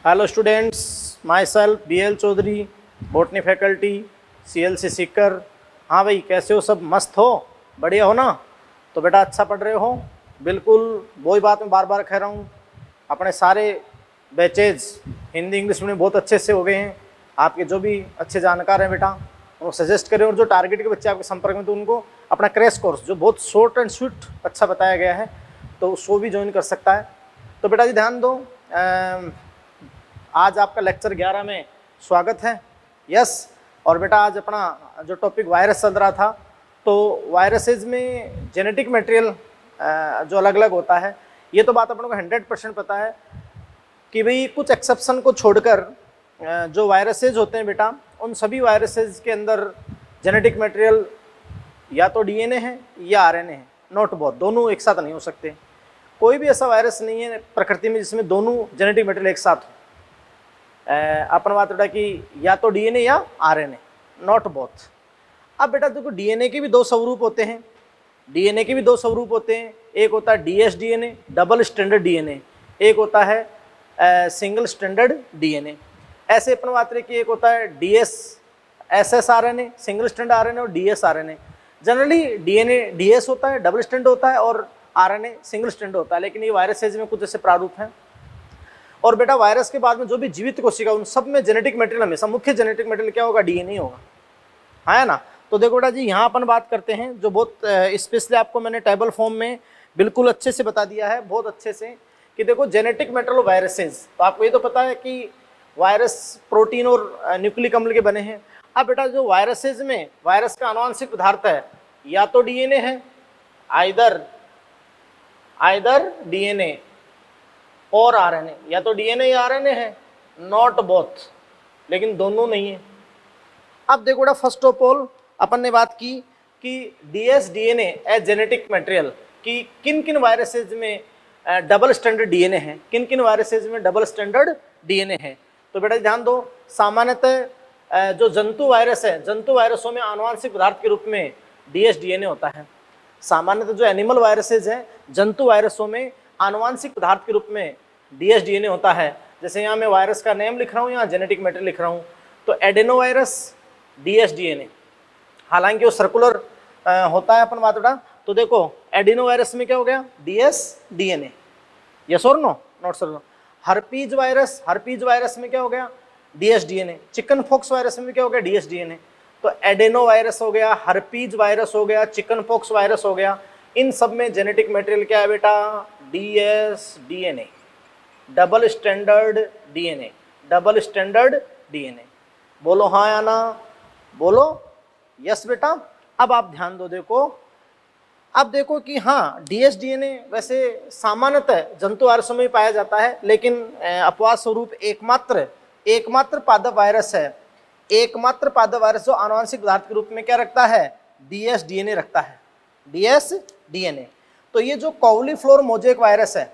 Hello students, myself BL Chaudhary, botany faculty, CLC Sikar. हाँ भाई, कैसे हो? सब मस्त हो? बढ़िया हो ना? तो बेटा अच्छा पढ़ रहे हो? बिल्कुल। वही बात मैं बार बार कह रहा हूँ, अपने सारे बैचेज हिंदी इंग्लिश में बहुत अच्छे से हो गए हैं। आपके जो भी अच्छे जानकार हैं बेटा, उनको सजेस्ट करें, और जो टारगेट के बच्चे आपके संपर्क में तो उनको अपना क्रैश कोर्स जो बहुत शॉर्ट एंड स्वीट अच्छा बताया गया है, तो उसको भी ज्वाइन कर सकता है। तो बेटा जी ध्यान दो, आज आपका लेक्चर 11 में स्वागत है। यस। और बेटा आज अपना जो टॉपिक वायरस चल रहा था, तो वायरसेज में जेनेटिक मटेरियल जो अलग अलग होता है, ये तो बात अपन को 100% पता है कि भाई कुछ एक्सेप्शन को छोड़कर जो वायरसेज होते हैं बेटा, उन सभी वायरसेज के अंदर जेनेटिक मटेरियल या तो DNA है या RNA है, नॉट बोथ, दोनों एक साथ नहीं हो सकते। कोई भी ऐसा वायरस नहीं है प्रकृति में जिसमें दोनों जेनेटिक मटेरियल एक साथ हो। अपन बात बेटा कि या तो DNA या RNA, नॉट बोथ। अब बेटा देखो, DNA के भी दो स्वरूप होते हैं, DNA के भी दो स्वरूप होते हैं। एक होता है dsDNA, डबल स्टैंडर्ड DNA, एक होता है सिंगल स्टैंडर्ड DNA। ऐसे अपन बात रहे कि एक होता है ssRNA, सिंगल स्टैंडर्ड RNA, और dsRNA। जनरली DNA DS होता है, डबल स्टैंडर्ड होता है, और RNA सिंगल स्टैंडर्ड होता है। लेकिन ये वायरसेज में कुछ ऐसे प्रारूप हैं। और बेटा वायरस के बाद में जो भी जीवित कोशिका, उन सब में जेनेटिक मटेरियल हमेशा मुख्य जेनेटिक मटेरियल क्या होगा? DNA होगा, है ना? तो देखो बेटा जी, यहाँ अपन बात करते हैं जो बहुत स्पेशली आपको मैंने टेबल फॉर्म में बिल्कुल अच्छे से बता दिया है, बहुत अच्छे से, कि देखो जेनेटिक मटेरियल वायरसेज, तो आपको ये तो पता है कि वायरस प्रोटीन और न्यूक्लिक अम्ल के बने हैं। अब बेटा जो वायरसेज में वायरस का आनुवंशिक पदार्थ है, या तो DNA है, आइदर DNA और RNA, या तो DNA या RNA है, नॉट बोथ, लेकिन दोनों नहीं है। अब देखो बेटा, फर्स्ट ऑफ ऑल अपन ने बात की कि dsDNA एज जेनेटिक मटेरियल, कि किन किन वायरसेज में डबल स्टैंडर्ड DNA है, किन किन वायरसेज में डबल स्टैंडर्ड DNA है। तो बेटा ध्यान दो, सामान्यतः जो जंतु वायरस है, जंतु वायरसों में आनुवंशिक पदार्थ के रूप में dsDNA होता है। सामान्यतः जो एनिमल वायरसेज हैं, जंतु वायरसों में आनुवंशिक पदार्थ के रूप में dsDNA होता है। जैसे यहाँ मैं वायरस का नेम लिख रहा हूँ, यहाँ जेनेटिक मटेरियल लिख रहा हूँ, तो एडेनो वायरस dsDNA, हालांकि वो सर्कुलर होता है अपन बात बेटा। तो देखो एडिनो वायरस में क्या हो गया? dsDNA, यस और no? Not sir. Herpes virus में क्या हो गया? dsDNA। चिकन पॉक्स वायरस में क्या हो गया? dsDNA। तो एडेनो वायरस हो गया, हर्पीज वायरस हो गया, चिकन पॉक्स वायरस हो गया, इन सब में जेनेटिक मटेरियल क्या है बेटा? dsDNA, double standard DNA, double standard DNA। बोलो हाँ या ना? बोलो यस बेटा। अब आप ध्यान दो, देखो अब देखो कि हाँ, dsDNA वैसे सामान्यतः जंतु वायरसों में पाया जाता है, लेकिन अपवाद स्वरूप एकमात्र पादप वायरस है, एकमात्र पादप वायरस जो आनुवंशिक पदार्थ के रूप में क्या रखता है? dsDNA रखता है, dsDNA। तो ये जो कॉलीफ्लोर मोजेक वायरस है,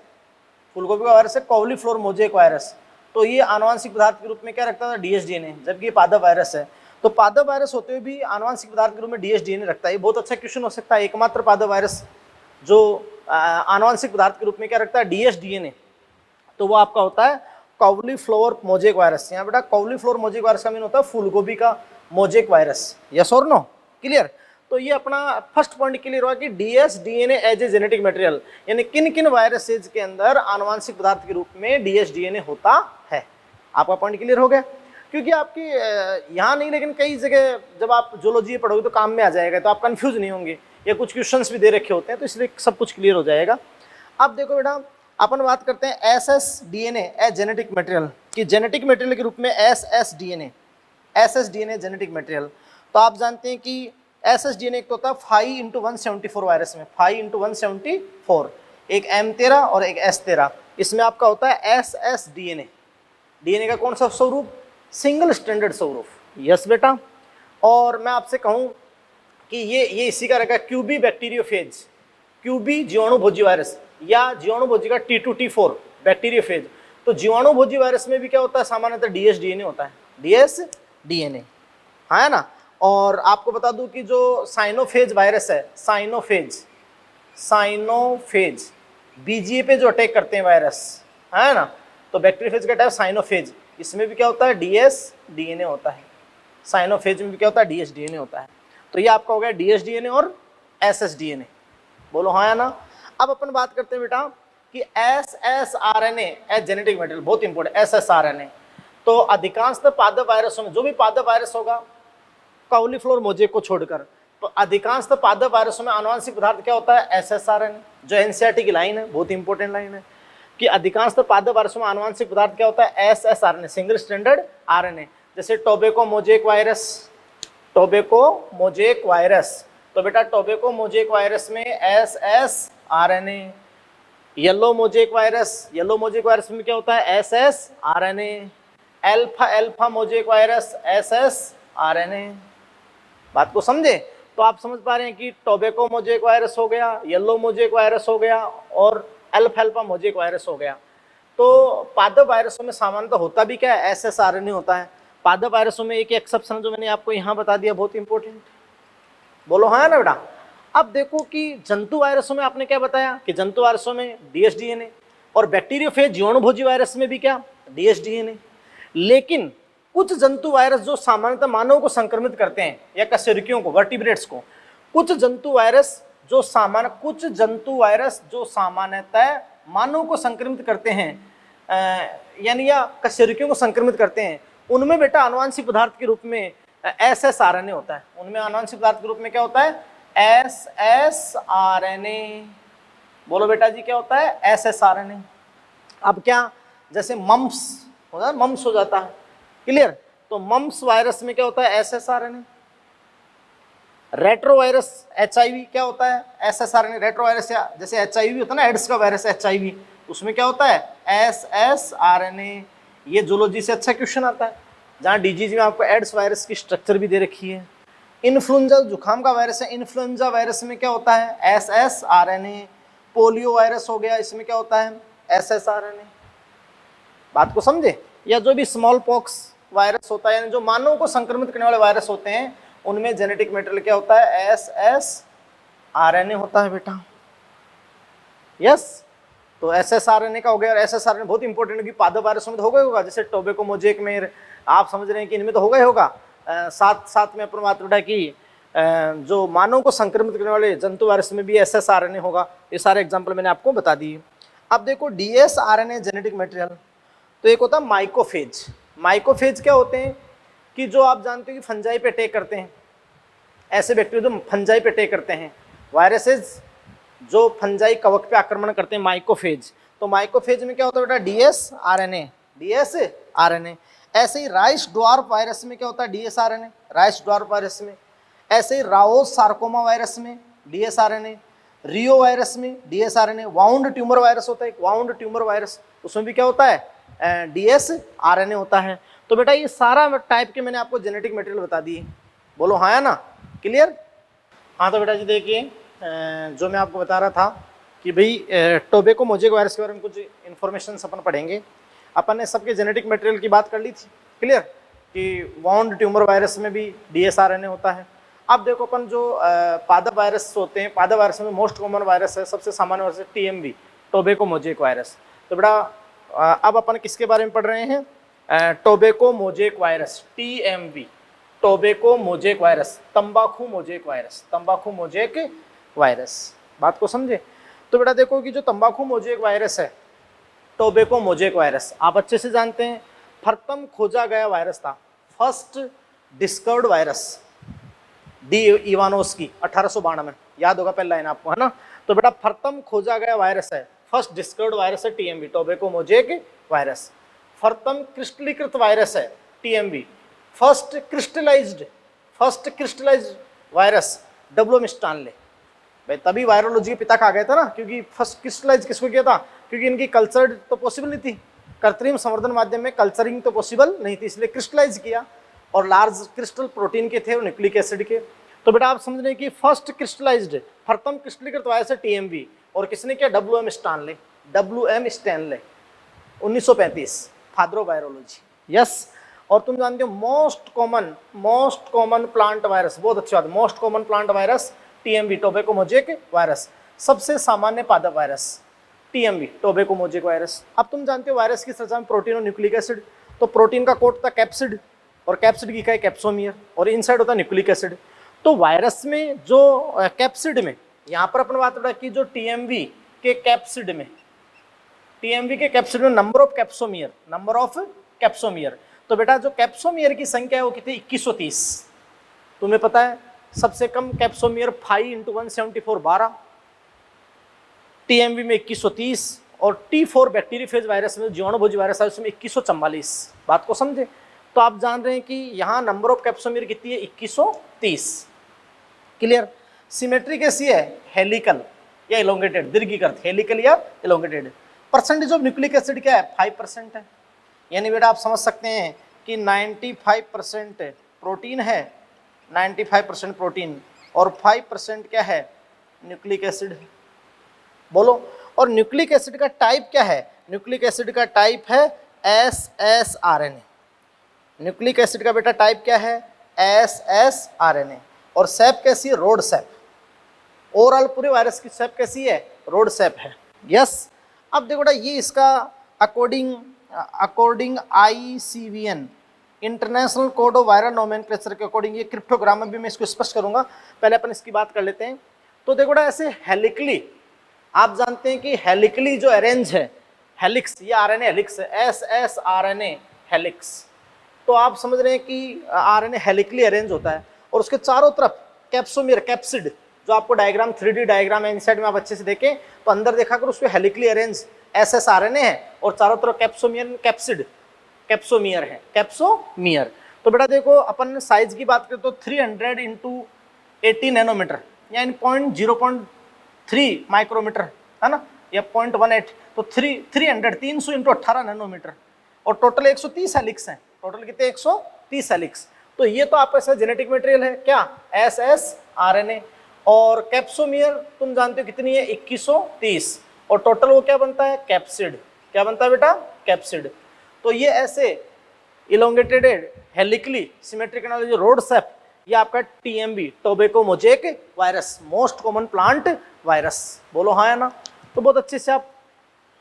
फूलगोभी का वायरस है कॉलीफ्लोर मोजेक वायरस, तो ये आनुवंशिक पदार्थ के रूप में क्या रखता था? dsDNA, जबकि ये पादप वायरस है। तो पादप वायरस होते हुए भी आनुवंशिक पदार्थ के रूप में dsDNA रखता है। ये बहुत अच्छा क्वेश्चन हो सकता है, एकमात्र पादप वायरस जो आनुवंशिक पदार्थ के रूप में क्या रखता है? dsDNA, तो वो आपका होता है कॉलीफ्लोर मोजेक वायरस। यहाँ बेटा कॉलीफ्लोर मोजेक वायरस का मीन होता है फूलगोभी का मोजेक वायरस, यस और नो? क्लियर? तो ये अपना फर्स्ट पॉइंट क्लियर हुआ कि dsDNA as a genetic material, यानी किन किन वायरसेज के अंदर आनुवंशिक पदार्थ के रूप में dsDNA होता है। आपका पॉइंट क्लियर हो गया? क्योंकि आपकी यहाँ नहीं, लेकिन कई जगह जब आप जूलॉजी पढ़ोगे तो काम में आ जाएगा, तो आप कंफ्यूज नहीं होंगे, या कुछ क्वेश्चंस भी दे रखे होते हैं, तो इसलिए सब कुछ क्लियर हो जाएगा। अब देखो बेटा, अपन बात करते हैं ssDNA एज जेनेटिक मटेरियल, कि जेनेटिक मटेरियल के रूप में ssDNA जेनेटिक मटेरियल। तो आप जानते हैं कि ssDNA एक तो होता है 5x174 वायरस में, 5x174, एक M13 और एक S13। इसमें आपका होता है ssDNA, DNA का कौन सा स्वरूप? सिंगल स्टैंडर्ड स्वरूप, यस बेटा। और मैं आपसे कहूं कि ये इसी का रहेगा QB बैक्टीरियोफेज, QB जीवाणुभोजी वायरस, या जीवाणुभोजी का T2T4 बैक्टीरियोफेज। तो जीवाणुभोजी वायरस में भी क्या होता है? सामान्यतः dsDNA होता है, dsDNA, है ना? और आपको बता दूं कि जो साइनोफेज वायरस है, साइनोफेज BGA पे जो अटैक करते हैं वायरस, है ना, तो बैक्टीरियोफेज का टाइप साइनोफेज, इसमें भी क्या होता है डीएस डीएनए होता है, साइनोफेज में भी क्या होता है डीएस डीएनए होता है। तो ये आपका हो गया डीएस डीएनए और एसएस डीएनए, बोलो हाँ या ना। अब अपन बात करते हैं बेटा कि एसएसआरएनए एज जेनेटिक मटेरियल, बहुत इंपॉर्टेंट एसएसआरएनए। तो अधिकांशतः पादप वायरसों में, जो भी पादप वायरस होगा कॉलीफ्लोर मोजेक को छोड़कर, तो अधिकांशतः पादप वायरसों में आनुवंशिक पदार्थ क्या होता है एसएसआरएनए। जो एनसीईआरटी की लाइन है, बहुत इंपॉर्टेंट लाइन है कि अधिकांशतः पादप वायरसों में आनुवंशिक पदार्थ क्या होता है एसएसआरएनए, सिंगल स्टैंडर्ड आरएनए। जैसे tobacco mosaic virus, tobacco mosaic virus, तो बेटा टोबैको मोजेक वायरस में एसएसआरएनए। Yellow mosaic virus, yellow mosaic virus में क्या होता है एसएसआरएनए। Alpha alpha mosaic virus एसएसआरएनए। बात को समझे? तो आप समझ पा रहे हैं कि टोबैको मोजेक वायरस हो गया, येलो मोजेक वायरस हो गया और अल्फा अल्फा मोजेक वायरस हो गया। तो पादप वायरसों में सामान्यतः होता भी क्या है एसएसआरएनए होता है। पादप वायरसों में एक एक्सेप्शन जो मैंने आपको यहाँ बता दिया, बहुत इंपॉर्टेंट, बोलो हाँ ना बेटा। अब देखो कि जंतु वायरसों में आपने क्या बताया कि जंतु वायरसों में डीएसडीएनए, और बैक्टीरियोफेज जीवाणुभोजी वायरस में भी क्या डीएसडीएनए। लेकिन कुछ जंतु वायरस जो सामान्यतः मानव को संक्रमित करते हैं या कशेरुकियों को, वर्टिब्रेट्स को, कुछ जंतु वायरस जो सामान्यतः मानव को संक्रमित करते हैं यानी या कशेरुकियों को संक्रमित करते हैं, उनमें बेटा आनुवंशिक पदार्थ के रूप में एसएसआरएनए होता है। उनमें आनुवंशिक पदार्थ के रूप में क्या होता है एसएसआरएनए। बोलो बेटा जी क्या होता है एसएसआरएनए। अब क्या, जैसे मम्प्स होता है, मम्प्स हो जाता है, क्लियर। तो मम्प्स वायरस में क्या होता है एसएसआरएनए। रेट्रोवायरस एचआईवी क्या होता है एसएसआरएनए। रेट्रोवायरस या जैसे एचआईवी होता है ना, एड्स का वायरस एचआईवी, उसमें क्या होता है एसएसआरएनए। ये जूलॉजी से अच्छा क्वेश्चन आता है, जहाँ डीजीजी में आपको एड्स वायरस की स्ट्रक्चर भी दे रखी है। इन्फ्लुएंजा जुकाम का वायरस है, इन्फ्लुएंजा वायरस में क्या होता है एसएसआरएनए। पोलियो वायरस हो गया, इसमें क्या होता है एसएसआरएनए। बात को समझे? या जो भी स्मॉल पॉक्स वायरस होता है, यानी जो मानव को संक्रमित करने वाले वायरस होते हैं, उनमें जेनेटिक मटेरियल क्या होता है एसएसआरएनए होता है बेटा। यस, तो एसएसआरएनए का हो गया। और एसएसआरएनए बहुत इंपॉर्टेंट है कि पादप वायरसों में तो होगा ही होगा, जैसे टोबैको मोजेक में आप समझ रहे हैं कि इनमें तो होगा ही होगा। साथ साथ में अपन बात उठा कि जो मानव को संक्रमित करने वाले जंतु वायरस में भी एसएसआरएनए होगा। ये सारे एग्जाम्पल मैंने आपको बता दिए। अब देखो डीएसआरएनए जेनेटिक मटेरियल, तो एक होता है माइकोफेज। माइकोफेज क्या होते हैं कि जो आप जानते हो कि फंजाई पे अटैक करते हैं, ऐसे बैक्टीरिया जो फंजाई पे अटैक करते हैं, वायरसेस जो फंजाई कवक पे आक्रमण करते हैं, माइकोफेज। तो माइकोफेज में क्या होता है बेटा डीएसआरएनए, डीएसआरएनए। ऐसे ही राइस ड्वार्फ वायरस में क्या होता है डीएसआरएनए, राइस ड्वार्फ वायरस में। ऐसे ही राओस सार्कोमा वायरस में डीएसआरएनए, रियो वायरस में डीएसआरएनए। वाउंड ट्यूमर वायरस होता है, एक वाउंड ट्यूमर वायरस, उसमें भी क्या होता है डीएसआरएनए होता है। तो बेटा ये सारा टाइप के मैंने आपको जेनेटिक मटेरियल बता दिए, बोलो हाँ या ना, क्लियर। हाँ तो बेटा जी देखिए, जो मैं आपको बता रहा था कि भाई टोबैको मोजेक वायरस के बारे में कुछ इन्फॉर्मेशन अपन पढ़ेंगे। अपन ने सबके जेनेटिक मटेरियल की बात कर ली थी, क्लियर, कि वाउंड ट्यूमर वायरस में भी डीएसआरएनए होता है। अब देखो अपन जो पादप वायरस होते हैं, पादप वायरस में मोस्ट कॉमन वायरस है, सबसे सामान्य वायरस है टीएमवी, टोबैको मोजेक वायरस। तो बेटा अब अपन किसके बारे में पढ़ रहे हैं, tobacco mosaic virus, TMV, tobacco mosaic virus, तंबाकू मोजेक वायरस, तंबाकू मोजेक वायरस। बात को समझे? तो बेटा देखो कि जो तंबाकू मोजेक वायरस है, टोबैको मोजेक वायरस, आप अच्छे से जानते हैं प्रथम खोजा गया वायरस था, first discovered virus, D Ivanovsky 1892 में, याद होगा पहला लाइन आपको, है ना। तो बेटा प्रथम खोजा गया वायरस है, फर्स्ट डिस्कवर्ड वायरस है टीएमवी, टोबैको मोजेक वायरस। प्रथम क्रिस्टलीकृत वायरस है TMV, first crystallised virus W M स्टानले। भाई तभी वायरोलॉजी के पिता कहा गया था ना, क्योंकि फर्स्ट क्रिस्टलाइज किसको किया था, क्योंकि इनकी कल्चर तो पॉसिबल नहीं थी, कृत्रिम संवर्धन माध्यम में कल्चरिंग तो पॉसिबल नहीं थी, इसलिए क्रिस्टलाइज किया। और लार्ज क्रिस्टल प्रोटीन के थे और न्यूक्लिक एसिड के। तो बेटा आप समझ रहे हैं कि फर्स्ट क्रिस्टलाइज्ड, प्रथम क्रिस्टलीकृत वायरस है टीएमवी, और किसने किया W M स्टानले, 1935, father of virology. Yes, और तुम जानते हो मोस्ट कॉमन प्लांट वायरस, बहुत अच्छी बात, most common plant virus TMV, tobacco mosaic virus. सबसे सामान्य पादप virus, TMV, tobacco mosaic virus. अब तुम जानते हो वायरस की रचना में प्रोटीन और न्यूक्लिक एसिड, तो प्रोटीन का कोड था कैप्सिड और कैप्सिड की इकाई कैप्सोमियर और इनसाइड होता है न्यूक्लिक एसिड। तो वायरस में जो कैप्सिड में, यहाँ पर अपन बात की जो टीएमवी के कैप्सिड में, टीएमवी के कैप्सिड में number of capsomere, number of capsomere, तो बेटा जो कैप्सोमियर की संख्या है वो कितनी, 2130। तुम्हें पता है सबसे कम कैप्सोमियर 5 × 174 12, टीएमवी में 2130 और T4 बैक्टीरियोफेज वायरस में जीवाणुभोजी वायरस है उसमें 2144। बात को समझे? तो आप जान रहे हैं कि यहाँ नंबर ऑफ कैप्सोमियर कितनी है, 2130। क्लियर? सिमेट्री कैसी है, हेलिकल या इलोंगेटेड, दीर्घीकृत, हेलिकल या elongated. Percentage of nucleic acid क्या है, 5% है। यानी बेटा आप समझ सकते हैं कि 95% प्रोटीन है, 95% प्रोटीन और 5% क्या है, न्यूक्लिक एसिड है। बोलो, और न्यूक्लिक एसिड का टाइप क्या है, न्यूक्लिक एसिड का टाइप है SSRNA। न्यूक्लिक एसिड का बेटा टाइप क्या है, SSRNA। और सेप कैसी है, रोड सेप। ओवरऑल पूरे वायरस की सेप कैसी है, रोड सेप है। यस। अब देखो बेटा ये इसका according ICVN, international code of viral nomenclature के अकॉर्डिंग, ये क्रिप्टोग्राम में भी मैं इसको स्पष्ट करूंगा, पहले अपन इसकी बात कर लेते हैं। तो देखो बेटा ऐसे हेलिकली, आप जानते हैं कि हेलिकली जो अरेंज है, हेलिक्स, ये आरएनए हेलिक्स है, SSRNA हेलिक्स। तो आप समझ रहे हैं कि आरएनए हेलिकली अरेंज होता है और उसके चारों तरफ कैप्सोमियर, कैप्सिड, जो आपको डायग्राम 3D डायग्राम है इनसाइड में आप अच्छे से देखें तो अंदर देखा कर उसमें हेलिकली अरेंज SSRNA है और चारों तरफ कैप्सोमियर, कैप्सिड, कैप्सोमियर है, कैप्सोमियर। तो बेटा देखो अपन साइज की बात करें तो 300 × 80 नैनोमीटर यानी 0.3 माइक्रोमीटर है ना, या 0.18, तो 300 × 18 नैनोमीटर और टोटल 130 हेलिक्स हैं। टोटल कितने, 130 हेलिक्स। तो ये तो आपका ऐसा जेनेटिक मटेरियल है क्या, SSRNA। और कैप्सोमियर तुम जानते हो कितनी है, 2130 और टोटल वो क्या बनता है, कैप्सिड। क्या बनता है बेटा, कैप्सिड। तो ये ऐसे इलोंगेटेड हेलिकली सिमेट्रिक जो रोड सेप, ये आपका TMV, tobacco mosaic virus, most common plant virus. बोलो हाँ या ना? तो बहुत अच्छे से आप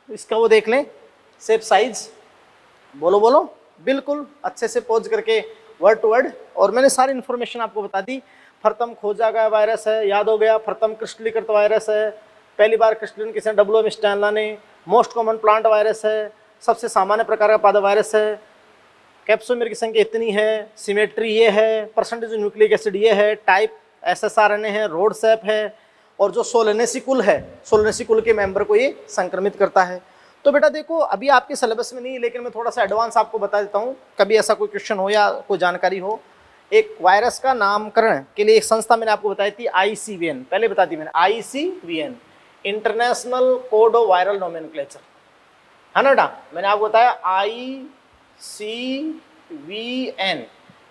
इसका वो देख लें, शेप साइज, बोलो बोलो, बिल्कुल अच्छे से पोज करके वर्ड टू वर्ड। और मैंने सारी इन्फॉर्मेशन आपको बता दी। प्रथम खोजा गया वायरस है, याद हो गया, प्रथम क्रिस्टलीकृत वायरस है, पहली बार क्रिस्टलीन किसी WM स्टैनला ने, मोस्ट कॉमन प्लांट वायरस है, सबसे सामान्य प्रकार का पादप वायरस है, कैप्सोमियर की संख्या इतनी है, सिमेट्री ये है, परसेंटेज न्यूक्लिक एसिड ये है, टाइप SSRNA है, रोड सेप है, और जो सोलेनेसी कुल है, सोलेनेसी कुल के मेंबर को ये संक्रमित करता है। तो बेटा देखो अभी आपके सिलेबस में नहीं, लेकिन मैं थोड़ा सा एडवांस आपको बता देता हूँ, कभी ऐसा कोई क्वेश्चन हो या कोई जानकारी हो। एक वायरस का नामकरण के लिए एक संस्था मैंने आपको बताई थी, ICVN, पहले बता दी मैंने, ICVN, international code of viral nomenclature, है ना बेटा? मैंने आपको बताया ICVN,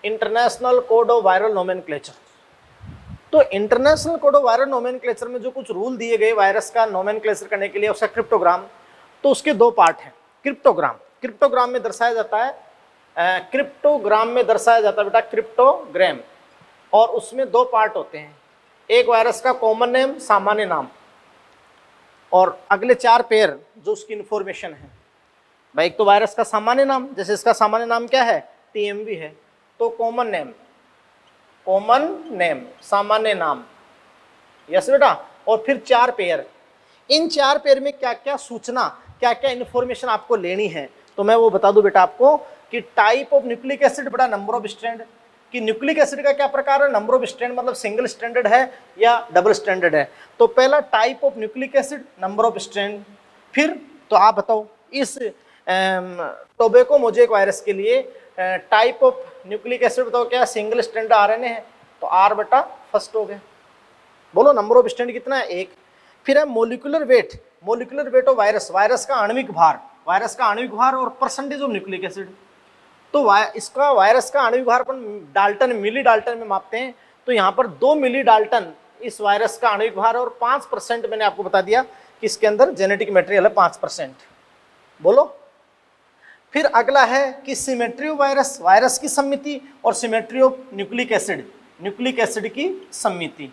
international code of viral nomenclature. तो international code of viral nomenclature में जो कुछ रूल दिए गए वायरस का नोमेनक्लेचर करने के लिए, उसका क्रिप्टोग्राम, तो उसके दो पार्ट हैं। क्रिप्टोग्राम में दर्शाया जाता है, क्रिप्टोग्राम में दर्शाया जाता है बेटा क्रिप्टोग्राम, और उसमें दो पार्ट होते हैं, एक वायरस का कॉमन नेम, सामान्य नाम, और अगले 4 पेयर जो उसकी इंफॉर्मेशन है। भाई एक तो वायरस का सामान्य नाम, जैसे इसका सामान्य नाम क्या है, TMV है, तो कॉमन नेम सामान्य नाम, यस बेटा। और फिर 4 पेयर, इन 4 पेयर में क्या क्या सूचना, क्या क्या इंफॉर्मेशन आपको लेनी है, तो मैं वो बता दूं बेटा आपको कि टाइप ऑफ न्यूक्लिक एसिड बेटा, नंबर ऑफ स्ट्रैंड, कि न्यूक्लिक एसिड का क्या प्रकार है, नंबर ऑफ स्ट्रैंड, मतलब सिंगल स्ट्रैंडेड है या डबल स्ट्रैंडेड है। तो पहला type of nucleic acid, number of strand. फिर तो आप बताओ इस टोबैको मोजेक वायरस के लिए टाइप ऑफ न्यूक्लिक एसिड बताओ क्या, सिंगल स्ट्रैंड RNA है, तो R बेटा फर्स्ट हो गया। बोलो नंबर ऑफ स्ट्रैंड कितना है, 1। फिर है molecular weight of virus, virus का आणविक भार, और परसेंटेज ऑफ न्यूक्लिक एसिड। तो इसका वायरस का आणविक भार अपन डाल्टन, मिली डाल्टन में मापते हैं, तो यहाँ पर 2 मिली डाल्टन इस वायरस का आणविक भार, और 5% मैंने आपको बता दिया कि इसके अंदर जेनेटिक मटेरियल है 5%। बोलो। फिर अगला है कि सिमेट्री ऑफ वायरस की समिति, और सिमेट्री ऑफ न्यूक्लिक एसिड की समिति।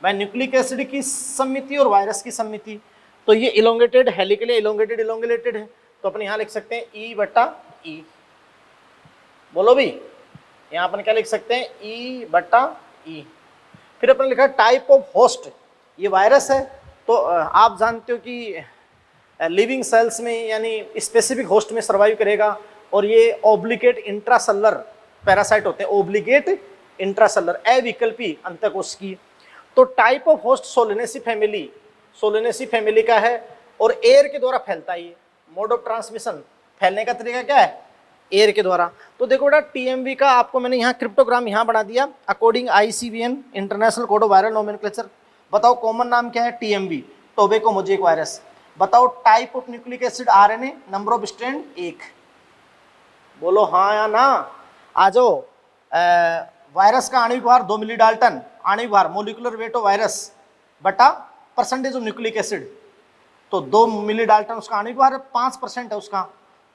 भाई न्यूक्लिक एसिड की समिति और वायरस की समिति। तो ये इलोंगेटेड हेलिकली इलोंगेटेड है, तो अपन यहाँ लिख सकते हैं ई बटा ई। बोलो भी, यहाँ अपन क्या लिख सकते हैं, ई बटा ई। फिर अपन लिखा टाइप ऑफ होस्ट, ये वायरस है तो आप जानते हो कि लिविंग सेल्स में यानी स्पेसिफिक होस्ट में सर्वाइव करेगा, और ये ओब्लिगेट इंट्रासेलुलर पैरासाइट होते हैं, ओब्लिगेट इंट्रासेलुलर अविकल्पी अंतःकोशिकीय। तो type of host Solanaceae family का है, और एयर के द्वारा फैलता है। ये मोड ऑफ ट्रांसमिशन, फैलने का तरीका क्या है, एयर के द्वारा। तो देखो बेटा टीएमवी का आपको मैंने यहाँ क्रिप्टोग्राम यहाँ बना दिया according ICVN international code of viral nomenclature. बताओ कॉमन नाम क्या है, टीएमवी टोबैको मोज़ेक वायरस। बताओ type of nucleic acid RNA, number of strand 1। बोलो हाँ या ना, आ जाओ। वायरस का आणविक भार 2 मिली डाल्टन, आणविक भार मोलिकुलर वेट ऑफ वायरस बटा परसेंटेज ऑफ न्यूक्लिक एसिड, तो 2 मिली डाल्टन उसका आणविक भार, 5% है उसका,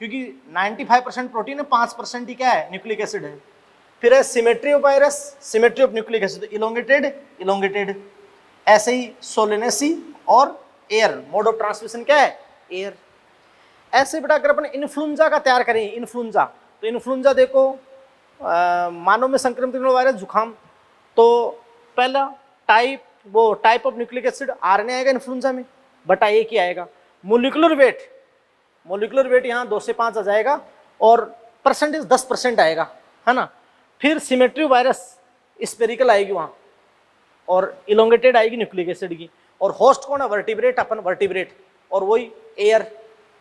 क्योंकि 95% प्रोटीन है, 5% ही क्या है, न्यूक्लिक एसिड है। फिर है symmetry of virus, symmetry of nucleic acid, elongated. ऐसे ही सोलेनेसी और एयर, मोड ऑफ ट्रांसमिशन क्या है, एयर। ऐसे बेटा अगर अपन इन्फ्लुएंजा का तैयार करें, इन्फ्लुएंजा, तो इन्फ्लुएंजा देखो मानव में संक्रमित वायरस जुखाम, तो पहला type of nucleic acid RNA आएगा इन्फ्लुएंजा में, बटा 1 ही आएगा। मोलिकुलर वेट यहाँ 2 से 5 आ जाएगा, और परसेंटेज 10% आएगा, है ना। फिर सिमेट्री वायरस स्पेरिकल आएगी वहाँ, और इलोंगेटेड आएगी न्यूक्लिक एसिड की। और होस्ट कौन है, वर्टिब्रेट, अपन वर्टिब्रेट, और वही एयर।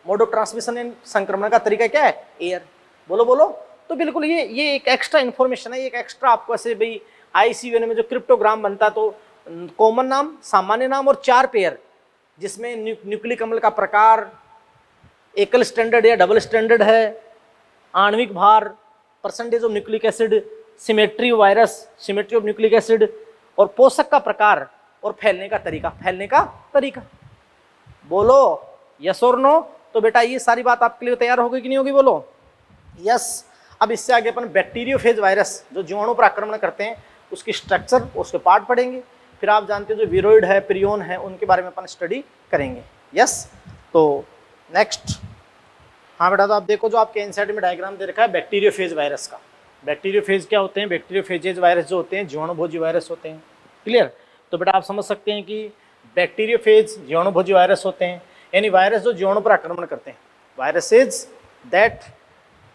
मोड ऑफ ट्रांसमिशन संक्रमण का तरीका क्या है, एयर। बोलो। तो बिल्कुल ये एक एक्स्ट्रा इन्फॉर्मेशन है, एक एक्स्ट्रा आपको ऐसे भाई ICVN में जो क्रिप्टोग्राम बनता, तो कॉमन नाम, सामान्य नाम और 4 पेयर, जिसमें न्यूक्लिक अम्ल का प्रकार, एकल स्टैंडर्ड या डबल स्टैंडर्ड है, आणविक भार, percentage of nucleic acid, symmetry of nucleic acid, और पोषक का प्रकार, और फैलने का तरीका। बोलो यस और नो। तो बेटा ये सारी बात आपके लिए तैयार हो गई कि नहीं होगी, बोलो यस। अब इससे आगे अपन बैक्टीरियोफेज वायरस जो जीवाणु पर आक्रमण करते हैं उसकी स्ट्रक्चर, उसके पार्ट पढ़ेंगे। फिर आप जानते हो जो विरोइड है, प्रियोन है, उनके बारे में अपन स्टडी करेंगे। यस, तो नेक्स्ट, हाँ बेटा, तो आप देखो जो आपके एनसीईआरटी में डायग्राम दे रखा है बैक्टीरियोफेज वायरस का। बैक्टीरियोफेज क्या होते हैं, बैक्टीरियोफेजेज वायरस जो होते हैं जीवाणुभोजी वायरस होते हैं। क्लियर। तो बेटा आप समझ सकते हैं कि बैक्टीरियोफेज जीवाणुभोजी वायरस होते हैं, यानी वायरस जो जीवाणु पर आक्रमण करते हैं, viruses that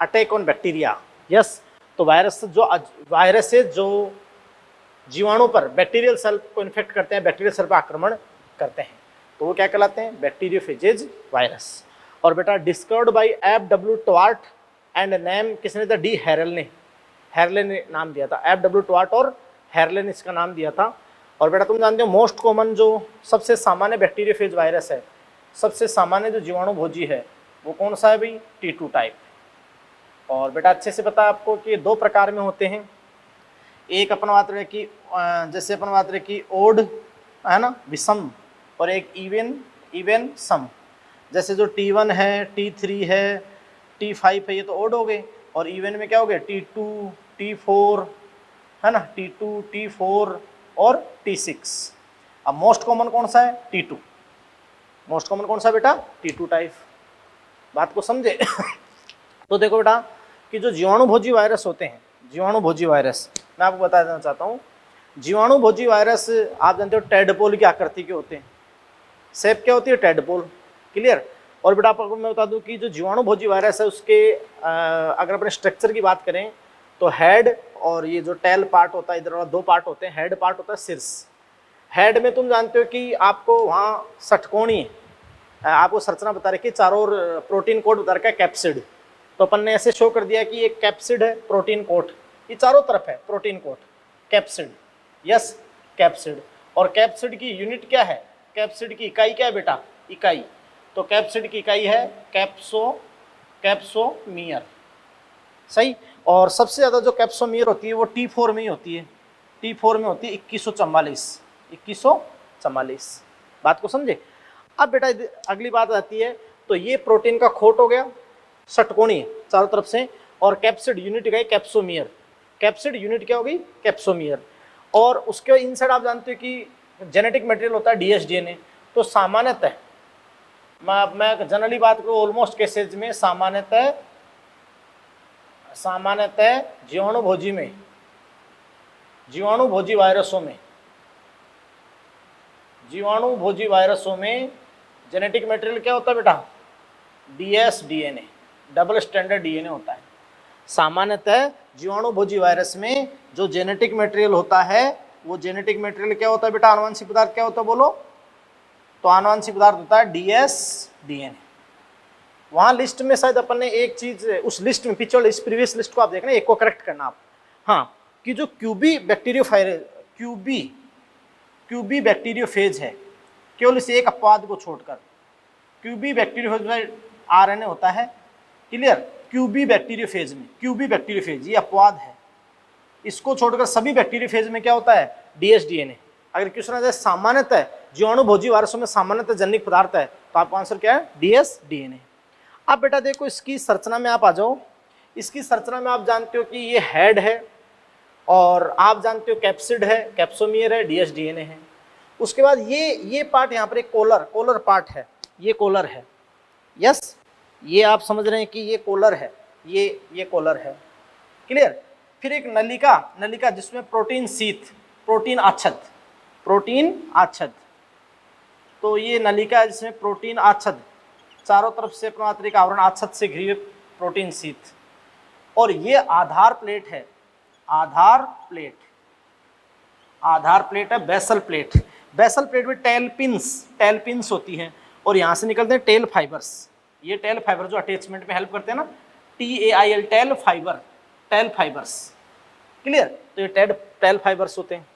attack on bacteria. Yes, तो वायरसेज जो जीवाणु पर, बैक्टीरियल सेल को इन्फेक्ट करते हैं, बैक्टीरियल सेल पर आक्रमण करते हैं, तो वो क्या कहलाते हैं, बैक्टीरियोफेजेज वायरस। और बेटा discovered by F.W. Twort and name किसने था, डी हैरले ने नाम दिया था। F.W. ट्वार्ट और हैरले ने इसका नाम दिया था। और बेटा तुम जानते हो मोस्ट कॉमन जो सबसे सामान्य बैक्टीरियोफेज वायरस है, सबसे सामान्य जो जीवाणुभोजी है वो कौन सा है भाई, T2 टाइप। और बेटा अच्छे से पता है आपको कि 2 प्रकार में होते हैं। एक अपन बात रहे कि जैसे अपन बात रहे कि ओड है ना, विषम, और एक इवन सम। जैसे जो T1 है, T3 है, T5 है, ये तो ओड हो गए। और इवन में क्या हो गए, T2, T4 है ना, T2, T4 और T6। अब मोस्ट कॉमन कौन सा है, T2। मोस्ट कॉमन कौन सा बेटा, T2 टाइप। बात को समझे। तो देखो बेटा कि जो जीवाणुभोजी वायरस होते हैं, जीवाणुभोजी वायरस मैं आपको बता देना चाहता हूँ। जीवाणुभोजी वायरस आप जानते हो टेडपोल की आकृति के होते हैं, शेप क्या होती है, टेडपोल। क्लियर। और बेटा आपको मैं बता दूं कि जो जीवाणुभोजी वायरस है उसके अगर अपने स्ट्रक्चर की बात करें तो हेड और ये जो टेल पार्ट होता है, इधर वाला 2 पार्ट होते हैं। हेड पार्ट होता है शीर्ष। हेड में तुम जानते हो कि आपको वहाँ षटकोणीय आपको संरचना बता रखी, चारों ओर प्रोटीन कोट बता रखा है, कैप्सिड। तो अपन ने ऐसे शो कर दिया कि ये कैप्सिड है, प्रोटीन कोट, ये चारों तरफ है protein coat, capsid. Yes, capsid. और कैप्सिड की यूनिट क्या है, कैप्सिड की इकाई क्या है बेटा, इकाई। तो कैप्सिड की इकाई है कैप्सोमियर। सही। और सबसे ज़्यादा जो कैप्सोमियर होती है वो T4 में ही होती है। T4 में होती है 2144। बात को समझे। अब बेटा अगली बात आती है, तो ये प्रोटीन का खोट हो गया, षटकोणीय चारों तरफ से, और कैप्सिड यूनिट गई कैप्सोमियर। कैप्सिड यूनिट क्या होगी, कैप्सोमियर। और उसके इनसाइड आप जानते हो कि जेनेटिक मटेरियल होता है DS DNA। तो सामान्यतः मैं जनरली बात करूँ ऑलमोस्ट केसेज में सामान्यतः जीवाणुभोजी वायरसों में जेनेटिक मटेरियल क्या होता है बेटा? DS DNA, double standard DNA होता है। सामान्यतः जीवाणुभोजी वायरस में जो जेनेटिक मटेरियल होता है वो जेनेटिक मटेरियल क्या होता है बेटा? आनुवंशिक पदार्थ क्या होता है बोलो? तो आनुवंशिक पदार्थ होता है DS DNA। वहां लिस्ट में शायद अपन ने एक चीज, उस लिस्ट में पिछले इस प्रीवियस लिस्ट को आप देखना, एक को करेक्ट करना आप, हाँ, कि जो क्यूबी बैक्टीरियोफेज है, केवल इस एक अपवाद को छोड़कर क्यूबी बैक्टीरियोफेज में RNA होता है। क्लियर? क्यूबी बैक्टीरियोफेज ये अपवाद है, इसको छोड़कर सभी बैक्टीरियोफेज में क्या होता है? DS DNA। अगर क्वेश्चन आ जाए सामान्यतः जीवाणुभोजी वायरसों में सामान्यतः जनिक पदार्थ है, तो आपका आंसर क्या है? DS DNA। अब बेटा देखो इसकी संरचना में आप आ जाओ। इसकी संरचना में आप जानते हो कि ये हेड है, और आप जानते हो कैप्सिड है, कैप्सोमियर है, DS DNA है। उसके बाद ये पार्ट यहाँ पर एक कोलर पार्ट है, ये कोलर है। यस, ये आप समझ रहे हैं कि ये कोलर है, ये कोलर है। क्लियर? फिर एक नलिका जिसमें प्रोटीन आच्छद, तो ये नलिका है जिसमें प्रोटीन आच्छद, चारों तरफ से अपना आंतरिक आवरण आच्छद से घिरी हुई प्रोटीन शीथ, और ये आधार प्लेट है, बेसल प्लेट में टेलपिंस होती हैं, और यहाँ से निकलते हैं टेल फाइबर्स। ये टेल फाइबर जो अटैचमेंट में हेल्प करते हैं ना, TAIL, टेल फाइबर्स। क्लियर? तो ये टेल फाइबर्स होते हैं।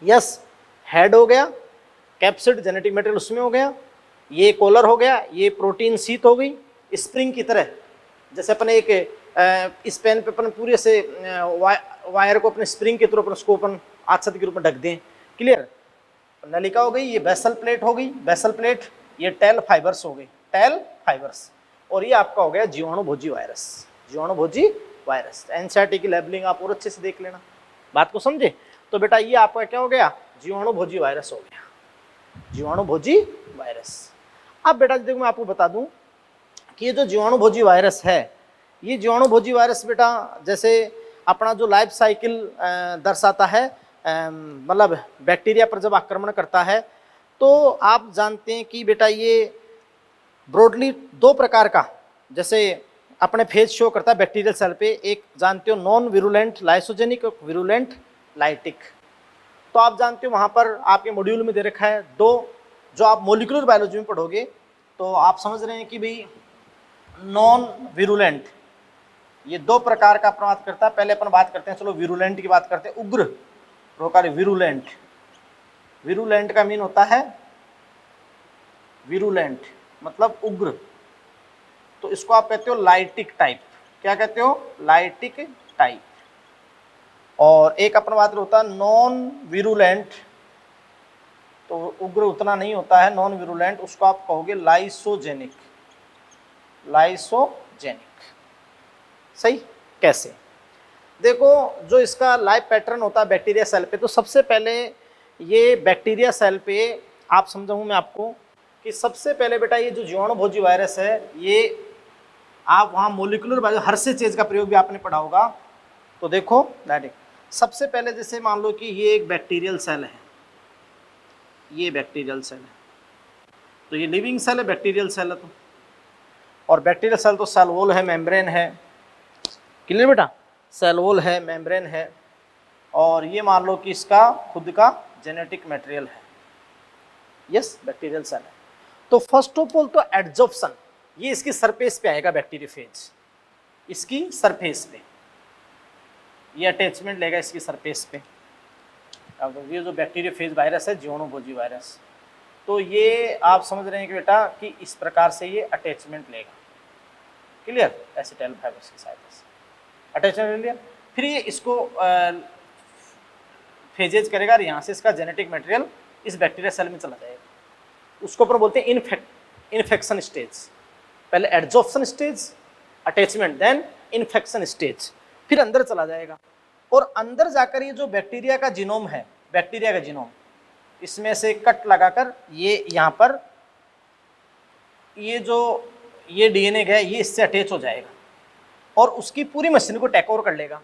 यस, हेड हो गया, कैप्सिड जेनेटिक मटेरियल उसमें हो गया, ये कोलर हो गया, ये प्रोटीन शीथ हो गई, स्प्रिंग की तरह। जैसे अपने एक इस पेन पे अपन पूरे से वायर को अपने स्प्रिंग के थ्रू उसको अपन आच्छद के रूप में ढक दें। क्लियर? नलिका हो गई, ये बेसल प्लेट हो गई, ये टेल फाइबर्स हो गई, और ये आपका हो गया जीवाणुभोजी वायरस। NCERT की लेबलिंग आप और अच्छे से देख लेना, बात को समझे? तो बेटा ये आपका क्या हो गया? जीवाणुभोजी वायरस हो गया, जीवाणुभोजी वायरस। अब बेटा देखो मैं आपको बता दूं कि ये जो जीवाणुभोजी वायरस है, ये जीवाणुभोजी वायरस बेटा जैसे अपना जो लाइफ साइकिल दर्शाता है, मतलब बैक्टीरिया पर जब आक्रमण करता है, तो आप जानते हैं कि बेटा ये ब्रॉडली दो प्रकार का, जैसे अपने फेज शो करता है बैक्टीरियल सेल पे। एक जानते हो नॉन विरुलेंट लाइसोजेनिक और विरुलेंट लाइटिक। तो आप जानते हो वहाँ पर आपके मॉड्यूल में दे रखा है दो, जो आप मोलिकुलर बायोलॉजी में पढ़ोगे तो आप समझ रहे हैं कि भाई नॉन विरुलेंट ये दो प्रकार का प्रमाद करता है। पहले अपन बात करते हैं, चलो विरुलेंट की बात करते हैं। उग्र प्रकार विरुलेंट का मीन होता है, विरुलेंट मतलब उग्र, तो इसको आप कहते हो लाइटिक टाइप। क्या कहते हो? Lytic type. और एक अपन बात होता है नॉन विरुलेंट, तो उग्र उतना नहीं होता है, नॉन विरुलेंट, उसको आप कहोगे लाइसोजेनिक। सही? कैसे? देखो जो इसका लाइफ पैटर्न होता है बैक्टीरिया सेल पे, तो सबसे पहले ये बैक्टीरिया सेल पे आप समझाऊं मैं आपको कि सबसे पहले बेटा ये जो जीवाणुभोजी वायरस है, ये आप वहाँ मोलिकुलर बायोलॉजी हर से चीज का प्रयोग भी आपने पढ़ा होगा। तो देखो डायरेक्ट सबसे पहले जैसे मान लो कि ये एक बैक्टीरियल सेल है, ये बैक्टीरियल सेल है, तो ये लिविंग सेल है, बैक्टीरियल सेल है। तो और बैक्टीरियल सेल तो सेल वॉल है, मेम्ब्रेन है। क्लियर बेटा? सेल वॉल है, मेम्ब्रेन है, और ये मान लो कि इसका खुद का जेनेटिक मटेरियल है। यस, बैक्टीरियल सेल है। तो फर्स्ट ऑफ ऑल तो एडजॉर्प्शन, ये इसकी सरफेस पे आएगा बैक्टीरियोफेज, इसकी सरफेस पे ये अटैचमेंट लेगा इसकी सरफेस पे। अब ये जो बैक्टीरियोफेज वायरस है, जीवाणुभोजी वायरस, तो ये आप समझ रहे हैं कि बेटा कि इस प्रकार से ये अटैचमेंट लेगा। क्लियर? एसिटाइल फाइबर्स की सहायता से अटैचमेंट ले लिया, फिर ये इसको फेजेज करेगा, और यहाँ से इसका जेनेटिक मटेरियल इस बैक्टीरिया सेल में चला जाएगा। उसको पर बोलते हैं इन्फेक्शन स्टेज। पहले adsorption stage, attachment, then infection stage, फिर अंदर चला जाएगा। और अंदर जाकर ये जो बैक्टीरिया का जीनोम है, बैक्टीरिया का जीनोम, इसमें से कट लगाकर ये यहाँ पर ये डीएनए है ये इससे अटैच हो जाएगा और उसकी पूरी मशीन को टेक ओवर कर लेगा।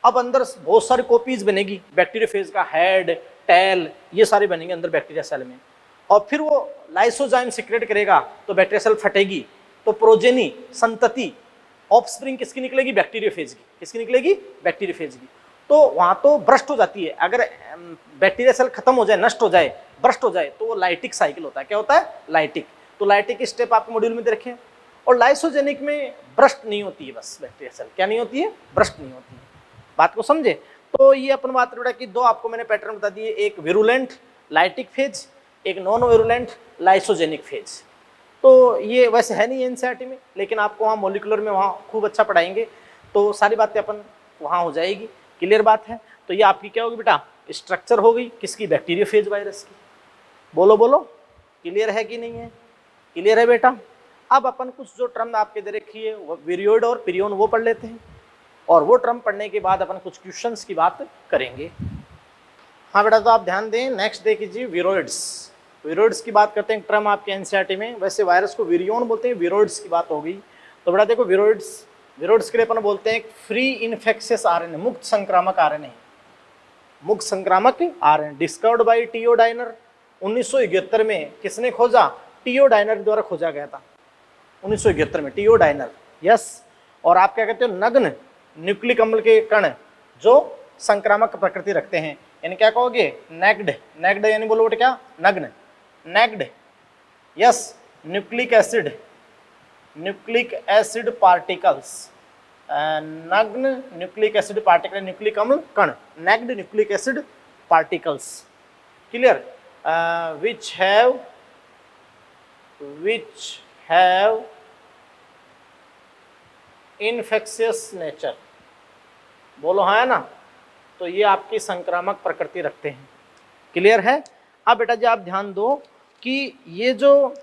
अब अंदर बहुत सारी कॉपीज बनेगी, बैक्टीरियोफेज का हेड, टेल, ये सारे बनेंगे अंदर बैक्टीरिया सेल में। और फिर वो लाइसोजाइम सिक्रेट करेगा तो बैक्टीरिया सेल फटेगी, तो प्रोजेनी, संतति, ऑफस्प्रिंग किसकी निकलेगी? बैक्टीरियोफेज की। किसकी निकलेगी? बैक्टीरियोफेज की। तो वहां तो ब्रस्ट हो जाती है। अगर बैक्टीरिया सेल खत्म हो जाए, नष्ट हो जाए, ब्रस्ट हो जाए, तो वो लाइटिक साइकिल होता है। क्या होता है? लाइटिक। तो लाइटिक स्टेप आपके मॉड्यूल में देखे। और लाइसोजेनिक में ब्रस्ट नहीं होती है, बस बैक्टीरिया सेल क्या नहीं होती है? ब्रस्ट नहीं होती है। बात को समझे? तो ये अपन बात बेटा कि दो आपको मैंने पैटर्न बता दिए, एक विरुलेंट लाइटिक फेज, एक नॉन विरुलेंट लाइसोजेनिक फेज। तो ये वैसे है नहीं एनसीईआरटी में, लेकिन आपको वहाँ मॉलिक्यूलर में वहाँ खूब अच्छा पढ़ाएंगे, तो सारी बातें अपन वहाँ हो जाएगी। क्लियर बात है? तो ये आपकी क्या होगी बेटा? स्ट्रक्चर हो गई किसकी? बैक्टीरियोफेज वायरस की। बोलो बोलो, क्लियर है कि नहीं है? क्लियर है बेटा? अब अपन कुछ जो टर्म आपके दे रखी है वो विरियोइड और पिरियन वो पढ़ लेते हैं, और वो टर्म पढ़ने के बाद अपन कुछ क्वेश्चंस की बात करेंगे। हाँ बेटा, तो आप ध्यान दें, नेक्स्ट देखिए विरोइड्स। विरोइड्स की बात करते हैं, टर्म आपके एनसीईआरटी में। वैसे वायरस को विरियोन बोलते हैं, विरोइड्स की बात हो गई। तो बेटा देखो, विरोइड्स के लिए अपन बोलते हैं फ्री इन्फेक्शियस आरएनए, मुक्त संक्रामक आरएनए। मुक्त संक्रामक RNA discovered by T O Diener. 1971 में किसने खोजा? टीओ डाइनर द्वारा खोजा गया था 1971 में, टीओ डाइनर। यस। और आप क्या कहते हो? नग्न न्यूक्लिक अम्ल के कण जो संक्रामक प्रकृति रखते हैं, यानी क्या कहोगे? नेक्ड। नेक्ड यानी बोलो बेटे क्या? नग्न। Naked. Yes. Nucleic acid particles, नग्न न्यूक्लिक एसिड पार्टिकल, न्यूक्लिक अम्ल कण, naked nucleic acid particles. Clear? which have infectious nature. बोलो हाँ है ना? तो ये आपकी संक्रामक प्रकृति रखते हैं। क्लियर है? अब बेटा जी आप ध्यान दो कि ये जो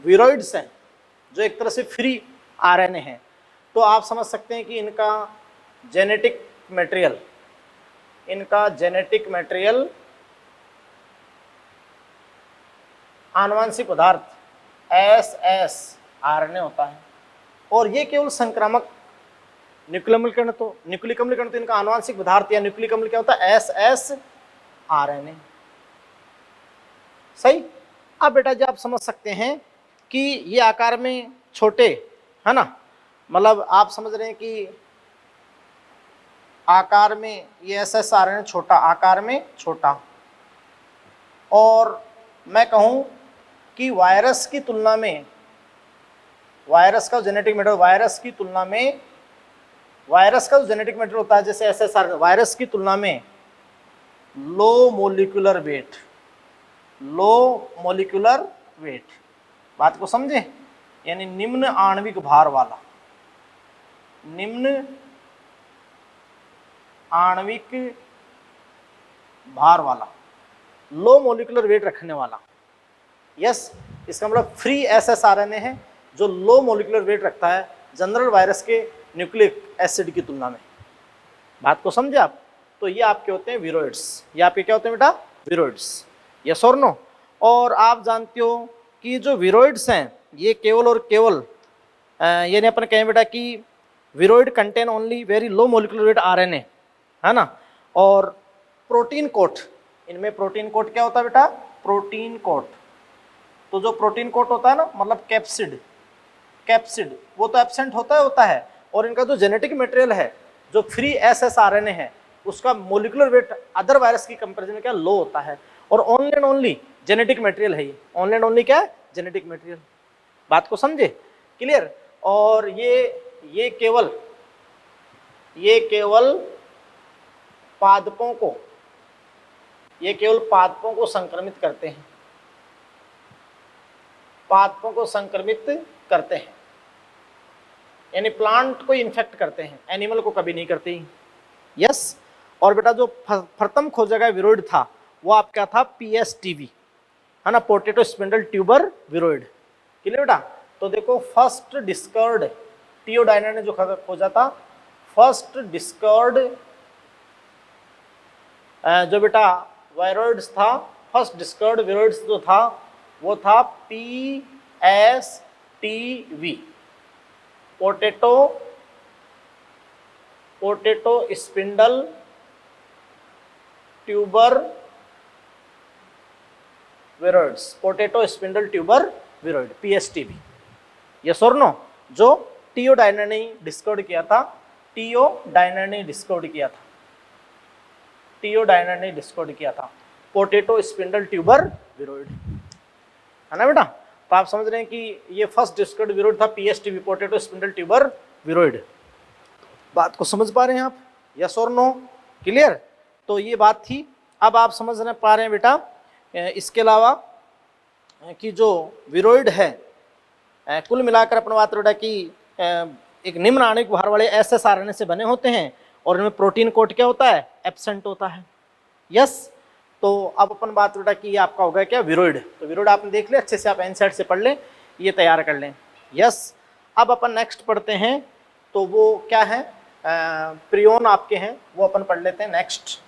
विरोइड्स हैं, जो एक तरह से फ्री आरएनए हैं, तो आप समझ सकते हैं कि इनका जेनेटिक मटेरियल आनुवंशिक पदार्थ एसएस आरएनए होता है। और ये केवल संक्रामक न्यूक्लिक अम्ल तो इनका आनुवंशिक पदार्थ या न्यूक्लिक अम्ल क्या होता है? SS RNA. सही। अब बेटा जी आप समझ सकते हैं कि ये आकार में छोटे है ना, मतलब आप समझ रहे हैं कि आकार में ये एसएस आरएनए छोटा, आकार में छोटा। और मैं कहूं कि वायरस की तुलना में, वायरस का जेनेटिक मटेरियल, वायरस की तुलना में, वायरस का जो जेनेटिक मटेरियल होता है जैसे एसएसआर, वायरस की तुलना में लो मोलिकुलर वेट। बात को समझे? यानी निम्न आणविक भार वाला, निम्न आणविक भार वाला, लो मोलिकुलर वेट रखने वाला। यस। इसका मतलब फ्री एसएसआरएनए है जो लो मोलिकुलर वेट रखता है जनरल वायरस के न्यूक्लिक एसिड की तुलना में। बात को समझे आप? तो ये आपके होते हैं विरोइड्स। ये आपके क्या होते हैं बेटा? विरोइड्स। यस और नो? और आप जानते हो कि जो विरोइड्स हैं ये केवल और केवल यानी अपन कहें बेटा कि viroid contain only very low molecular weight RNA, है ना। और प्रोटीन कोट, इनमें प्रोटीन कोट क्या होता है बेटा? Protein coat. तो जो प्रोटीन कोट होता है ना, मतलब कैप्सिड वो तो एब्सेंट होता है। और इनका जो जेनेटिक मटेरियल है, जो फ्री एसएसआरएनए है, उसका मोलिकुलर वेट अदर वायरस की कंपैरिजन में क्या लो होता है। और only and only genetic material है ये, ओनली एंड ओनली क्या है? Genetic material. बात को समझे? क्लियर? और ये केवल पादपों को संक्रमित करते हैं, पादपों को संक्रमित करते हैं, यानी प्लांट को इन्फेक्ट करते हैं, एनिमल को कभी नहीं करते। यस। और बेटा जो प्रथम खोजा गया विरोइड था वो आपका था पीएसटीवी, है ना, पोटैटो स्पिंडल ट्यूबर विरोइड। क्लियर बेटा? तो देखो फर्स्ट डिस्कवर्ड, टीओ डाइनर ने जो खोजा था, फर्स्ट डिस्कवर्ड जो बेटा वायरोइड्स था, फर्स्ट डिस्कवर्ड विरोइड्स जो था वो था PSTV, potato spindle tuber viroids, potato spindle tuber viroid, PSTV। Yes और नो? जो टीओ डायनर ने डिस्कवर किया था, टीओ डायनर ने डिस्कवर किया था पोटैटो स्पिंडल ट्यूबर विरोइड, है ना बेटा? तो आप समझ रहे हैं कि ये फर्स्ट डिस्कवर्ड विरोइड था PSTV, पोटैटो स्पिंडल ट्यूबर विरोइड। बात को समझ पा रहे हैं आप? यस और नो? क्लियर? तो ये बात थी। अब आप समझ पा रहे हैं बेटा इसके अलावा कि जो विरोइड है कुल मिलाकर अपन बात बेटा कि एक निम्न आणविक भार वाले SSRNA से बने होते हैं और इनमें प्रोटीन कोट क्या होता है? एब्सेंट होता है। यस। तो अब अपन बात बेटा कि ये आपका होगा क्या? विरोइड। तो विरोइड आपने देख लिया अच्छे से, आप एनसीईआरटी से पढ़ लें, ये तैयार कर लें। यस। अब अपन नेक्स्ट पढ़ते हैं, तो वो क्या है? प्रियोन आपके हैं, वो अपन पढ़ लेते हैं नेक्स्ट।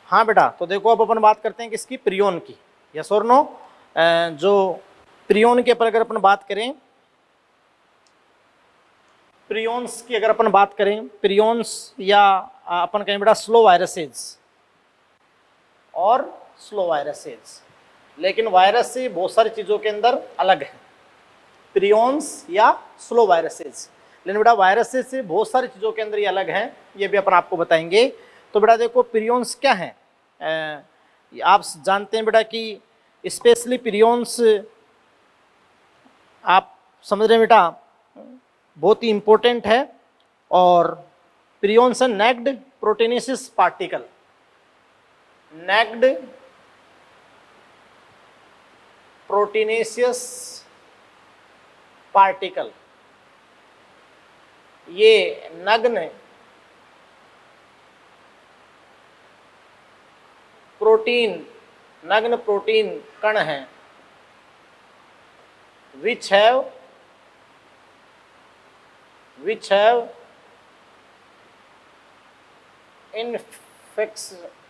हाँ बेटा, तो देखो अब अपन बात करते हैं किसकी? प्रियोन की। यस और नो? जो प्रियोन के ऊपर अगर अपन बात करें, प्रियोन्स की अगर अपन बात करें, प्रियोन्स या अपन कहें बेटा स्लो वायरसेज और स्लो वायरसेज, लेकिन वायरस से बहुत सारी चीज़ों के अंदर अलग है, प्रियोन्स या स्लो वायरसेज। लेकिन बेटा वायरसेज से बहुत सारी चीज़ों के अंदर ये अलग हैं, ये भी अपन आपको बताएंगे। तो बेटा देखो प्रियोन्स क्या हैं? आप जानते हैं बेटा कि स्पेशली प्रियोन्स आप समझ रहे हैं बेटा बहुत ही इंपॉर्टेंट है। और प्रियोन्स है naked proteinaceous particle, naked proteinaceous particle, ये नग्न प्रोटीन कण हैं which have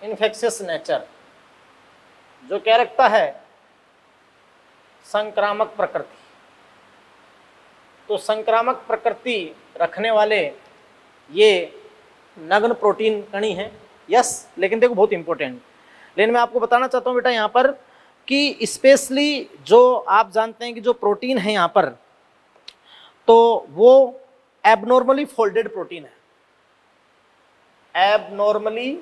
infectious nature, जो क्या रखता है? संक्रामक प्रकृति। तो संक्रामक प्रकृति रखने वाले ये नग्न प्रोटीन कणी हैं। यस। लेकिन देखो बहुत इंपॉर्टेंट, लेकिन मैं आपको बताना चाहता हूँ बेटा यहाँ पर कि स्पेशली जो आप जानते हैं कि जो प्रोटीन है यहाँ पर, तो वो एबनॉर्मली फोल्डेड प्रोटीन है, abnormally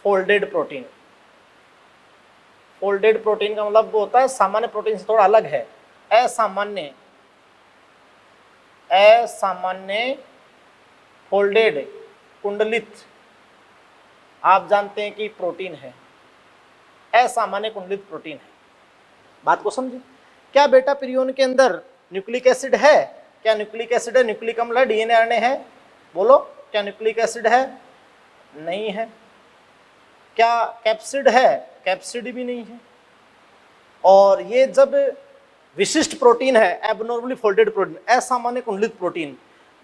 folded protein. Folded protein का मतलब वो होता है सामान्य प्रोटीन से थोड़ा अलग है, असामान्य फोल्डेड कुंडलित, आप जानते हैं कि प्रोटीन है, असामान्य कुंडलित प्रोटीन है। बात को समझे? क्या बेटा प्रियोन के अंदर न्यूक्लिक एसिड है? क्या न्यूक्लिक एसिड है? न्यूक्लिक अम्ल है? डीएनए आरएनए है? बोलो, क्या न्यूक्लिक एसिड है? नहीं है। क्या कैप्सिड है? कैप्सिड भी नहीं है। और ये जब विशिष्ट प्रोटीन है, एबनॉर्मली फोल्डेड प्रोटीन, असामान्य कुंडलित प्रोटीन,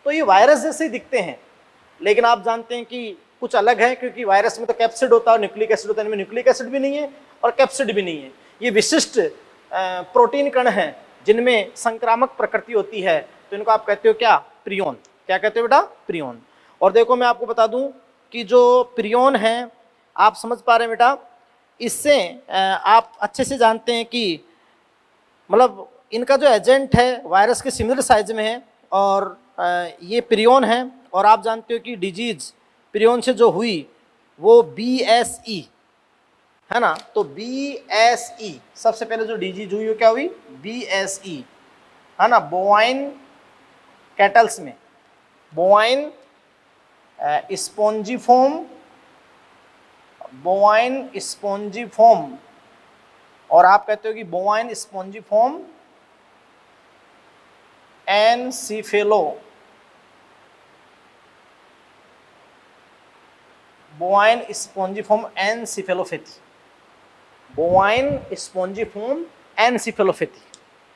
तो ये वायरस जैसे ही दिखते हैं, लेकिन आप जानते हैं कि कुछ अलग है, क्योंकि वायरस में तो कैप्सिड होता है, न्यूक्लिक एसिड होता है, इनमें न्यूक्लिक एसिड भी नहीं है और कैप्सिड भी नहीं है। ये विशिष्ट प्रोटीन कण हैं जिनमें संक्रामक प्रकृति होती है, तो इनको आप कहते हो क्या? प्रियोन। क्या कहते हो बेटा? प्रियोन। और देखो मैं आपको बता दूं कि जो प्रियोन है, आप समझ पा रहे हैं बेटा, इससे आप अच्छे से जानते हैं कि मतलब इनका जो एजेंट है वायरस के सिमिलर साइज में है, और ये प्रियोन है। और आप जानते हो कि डिजीज प्रियोन से जो हुई वो BSE है ना। तो BSE सबसे पहले जो डिजीज हुई वो क्या हुई? BSE। है ना, बोवाइन कैटल्स में बोवाइन स्पॉन्जिफॉर्म, बोवाइन स्पॉन्जिफॉर्म, और आप कहते हो कि bovine spongiform encephalo, bovine spongiform encephalopathy, bovine spongiform encephalopathy,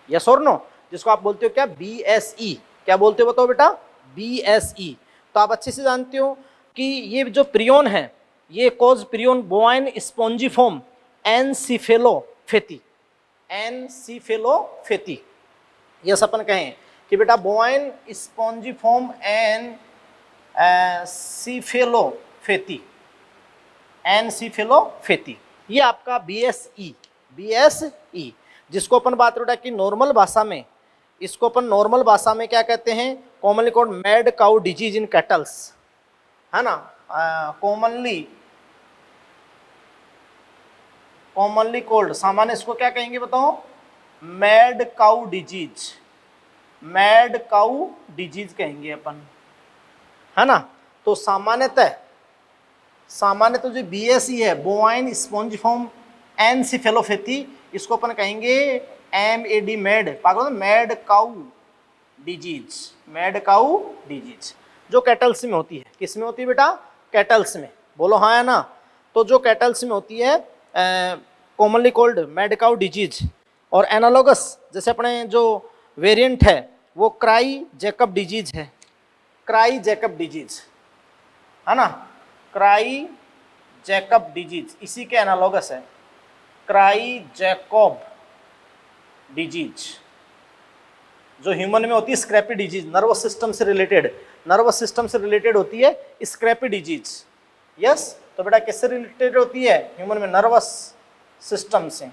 yes और नो, जिसको आप बोलते हो क्या, बीएसई, क्या बोलते हो बताओ बेटा, बीएसई। तो आप अच्छे से जानते हो कि ये जो प्रियोन है ये cause prion bovine spongiform encephalopathy, encephalopathy, yes अपन कहें कि बेटा बोवाइन स्पॉन्जिफॉर्म एनसीफेलोपैथी, एनसीफेलोपैथी, ये आपका बीएसई, बीएसई, जिसको अपन बात बेटा कि नॉर्मल भाषा में, इसको अपन नॉर्मल भाषा में क्या कहते हैं, commonly called mad cow disease in kettles, है ना, कॉमनली कोल्ड, सामान्य इसको क्या कहेंगे बताओ, mad cow disease, mad cow disease कहेंगे अपन, है ना। तो सामान्यतः जो बीएसई है, बोवाइन स्पॉन्जिफॉर्म एनसीफेलोपैथी, इसको अपन कहेंगे एमएडी, मैड, पागल, mad cow disease, mad cow disease, जो कैटल्स में होती है, किस में होती है बेटा, कैटल्स में, बोलो हाँ है ना। तो जो कैटल्स में होती है commonly cold mad cow disease, और एनालॉगस जैसे अपने जो वेरिएंट है वो क्राई जैकब डिजीज है, क्राई जैकब डिजीज, है ना, क्राई जैकब डिजीज इसी के एनालॉगस है, क्राई जैकब डिजीज, जो ह्यूमन में होती है स्क्रैपी डिजीज, नर्वस सिस्टम से रिलेटेड, नर्वस सिस्टम से रिलेटेड होती है स्क्रैपी डिजीज, यस। तो बेटा किससे रिलेटेड होती है, ह्यूमन में नर्वस सिस्टम से।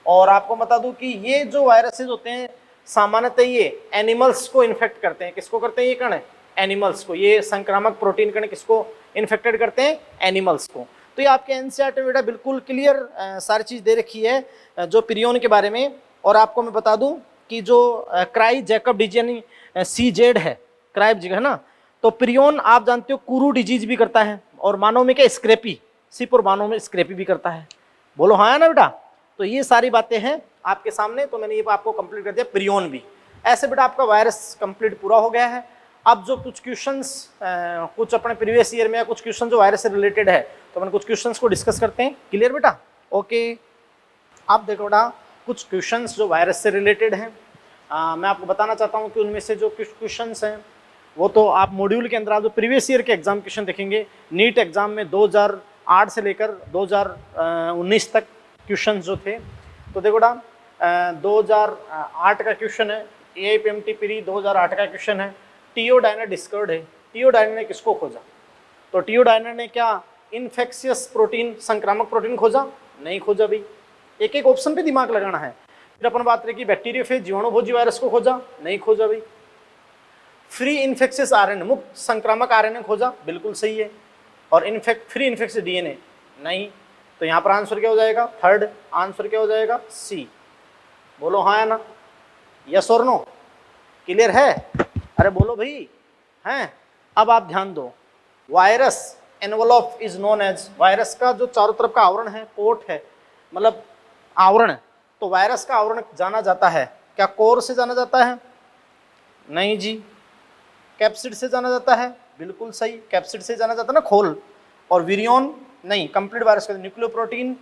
और आपको बता दूं कि ये जो वायरसेस होते हैं सामान्यतः ये एनिमल्स को इन्फेक्ट करते हैं, किसको करते हैं, ये कण एनिमल्स को, ये संक्रामक प्रोटीन कण किसको इन्फेक्टेड करते हैं, एनिमल्स को। तो ये आपके एनसीईआरटी में बेटा बिल्कुल क्लियर सारी चीज दे रखी है जो प्रियोन के बारे में। और आपको मैं बता दूं कि जो क्राई जैकब डिजीज यानी सीजेड है, क्राइब है ना, तो प्रियोन आप जानते हो कुरू डिजीज भी करता है, और मानव में क्या स्क्रैपी, सिप और मानव में स्क्रैपी भी करता है, बोलो हाँ है ना बेटा। तो ये सारी बातें हैं आपके सामने, तो मैंने ये आपको कंप्लीट कर दिया, प्रियोन भी। ऐसे बेटा आपका वायरस कंप्लीट पूरा हो गया है। अब जो कुछ क्वेश्चंस कुछ अपने प्रीवियस ईयर में या कुछ क्वेश्चन जो वायरस से रिलेटेड है, तो अपन कुछ क्वेश्चंस को डिस्कस करते हैं, क्लियर बेटा, ओके। अब देखो बेटा कुछ क्वेश्चंस जो वायरस से रिलेटेड हैं, मैं आपको बताना चाहता हूँ कि उनमें से जो कुछ क्वेश्चंस हैं वो तो आप मॉड्यूल के अंदर आप जो प्रीवियस ईयर के एग्जाम क्वेश्चन देखेंगे, नीट एग्जाम में 2008 से लेकर 2019 तक क्वेश्चन जो थे, तो देखो बेटा 2008 का क्वेश्चन है, एआईपीएमटी प्री 2008 का क्वेश्चन है, टियोडाइनर डिस्कवर्ड है, टियोडाइनर ने किसको खोजा, तो टियोडाइनर ने क्या इन्फेक्शियस प्रोटीन, संक्रामक प्रोटीन खोजा, नहीं खोजा भाई, एक एक ऑप्शन पे दिमाग लगाना है। फिर अपन बात रही कि बैक्टीरियोफेज जीवाणुभोजी वायरस को खोजा, नहीं खोजा भाई। फ्री इन्फेक्शियस आरएनए, मुक्त संक्रामक आरएनए खोजा, बिल्कुल सही है। और फ्री इन्फेक्शियस डीएनए, नहीं। तो यहाँ पर आंसर क्या हो जाएगा, थर्ड आंसर क्या हो जाएगा, सी, बोलो हाँ है ना, यस और नो, क्लियर है, अरे बोलो भाई हैं। अब आप ध्यान दो, virus envelope is known as, virus का जो चारों तरफ का आवरण है, कोट है, मतलब आवरण, तो वायरस का आवरण जाना जाता है क्या, कोर से जाना जाता है, नहीं जी। कैप्सिड से जाना जाता है, बिल्कुल सही, कैप्सिड से जाना जाता है ना, खोल। और विरियन, नहीं। कंप्लीट वायरस का न्यूक्लियोप्रोटीन,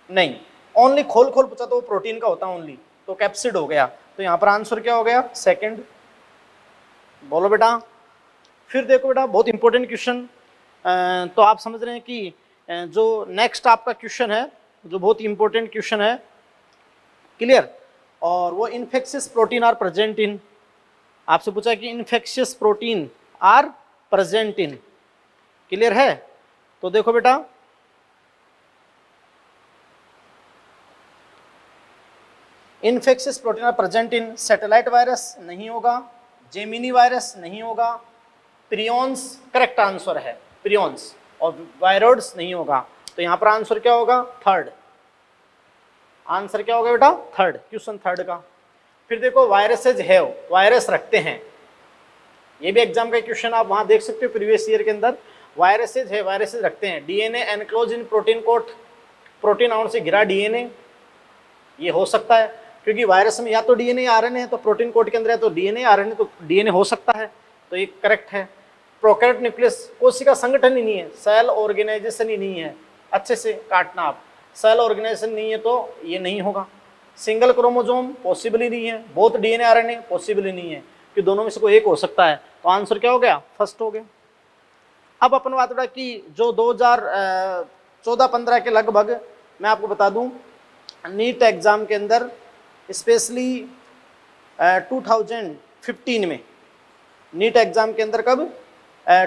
नहीं। ओनली खोल खोल पूछा तो वो प्रोटीन का होता है ओनली, तो कैप्सिड हो गया। तो यहाँ पर आंसर क्या हो गया, सेकंड, बोलो बेटा। फिर देखो बेटा बहुत इंपॉर्टेंट क्वेश्चन, तो आप समझ रहे हैं कि जो नेक्स्ट आपका क्वेश्चन है जो बहुत इंपॉर्टेंट क्वेश्चन है, क्लियर। और वो infectious protein are present in, आपसे पूछा कि infectious protein are present in, clear है। तो देखो बेटा infectious protein are present in satellite virus नहीं होगा, जेमिनी वायरस नहीं होगा, प्रियॉन्स करेक्ट आंसर है, प्रियॉन्स, और वायरोड्स नहीं होगा। तो यहां पर आंसर क्या होगा, थर्ड, आंसर क्या होगा बेटा, थर्ड, क्वेश्चन थर्ड का। फिर देखो वायरसेज है, वायरस रखते हैं, ये भी एग्जाम का क्वेश्चन आप वहां देख सकते हो प्रीवियस ईयर के अंदर। वायरसेज है, वायरसेज रखते हैं। DNA enclose in protein coat, protein आवरण से घिरा डीएनए, ये हो सकता है क्योंकि वायरस में या तो डीएनए आरएनए है, तो प्रोटीन कोट के अंदर है तो डीएनए आरएनए, तो डीएनए हो सकता है, तो ये करेक्ट है। प्रोकैरियोट न्यूक्लियस, कोशिका संगठन ही नहीं है, सेल ऑर्गेनाइजेशन ही नहीं है, अच्छे से काटना आप, सेल ऑर्गेनाइजेशन नहीं है तो ये नहीं होगा। सिंगल क्रोमोजोम पॉसिबल ही नहीं है, बोथ डीएनए आरएनए पॉसिबल ही नहीं है, कि दोनों में से कोई एक हो सकता है, तो आंसर क्या हो गया, फर्स्ट हो गया। अब अपन बात उड़ा कि जो 2014-15 के लगभग, मैं आपको बता दूं नीट एग्जाम के अंदर स्पेशली 2015 में, नीट एग्जाम के अंदर कब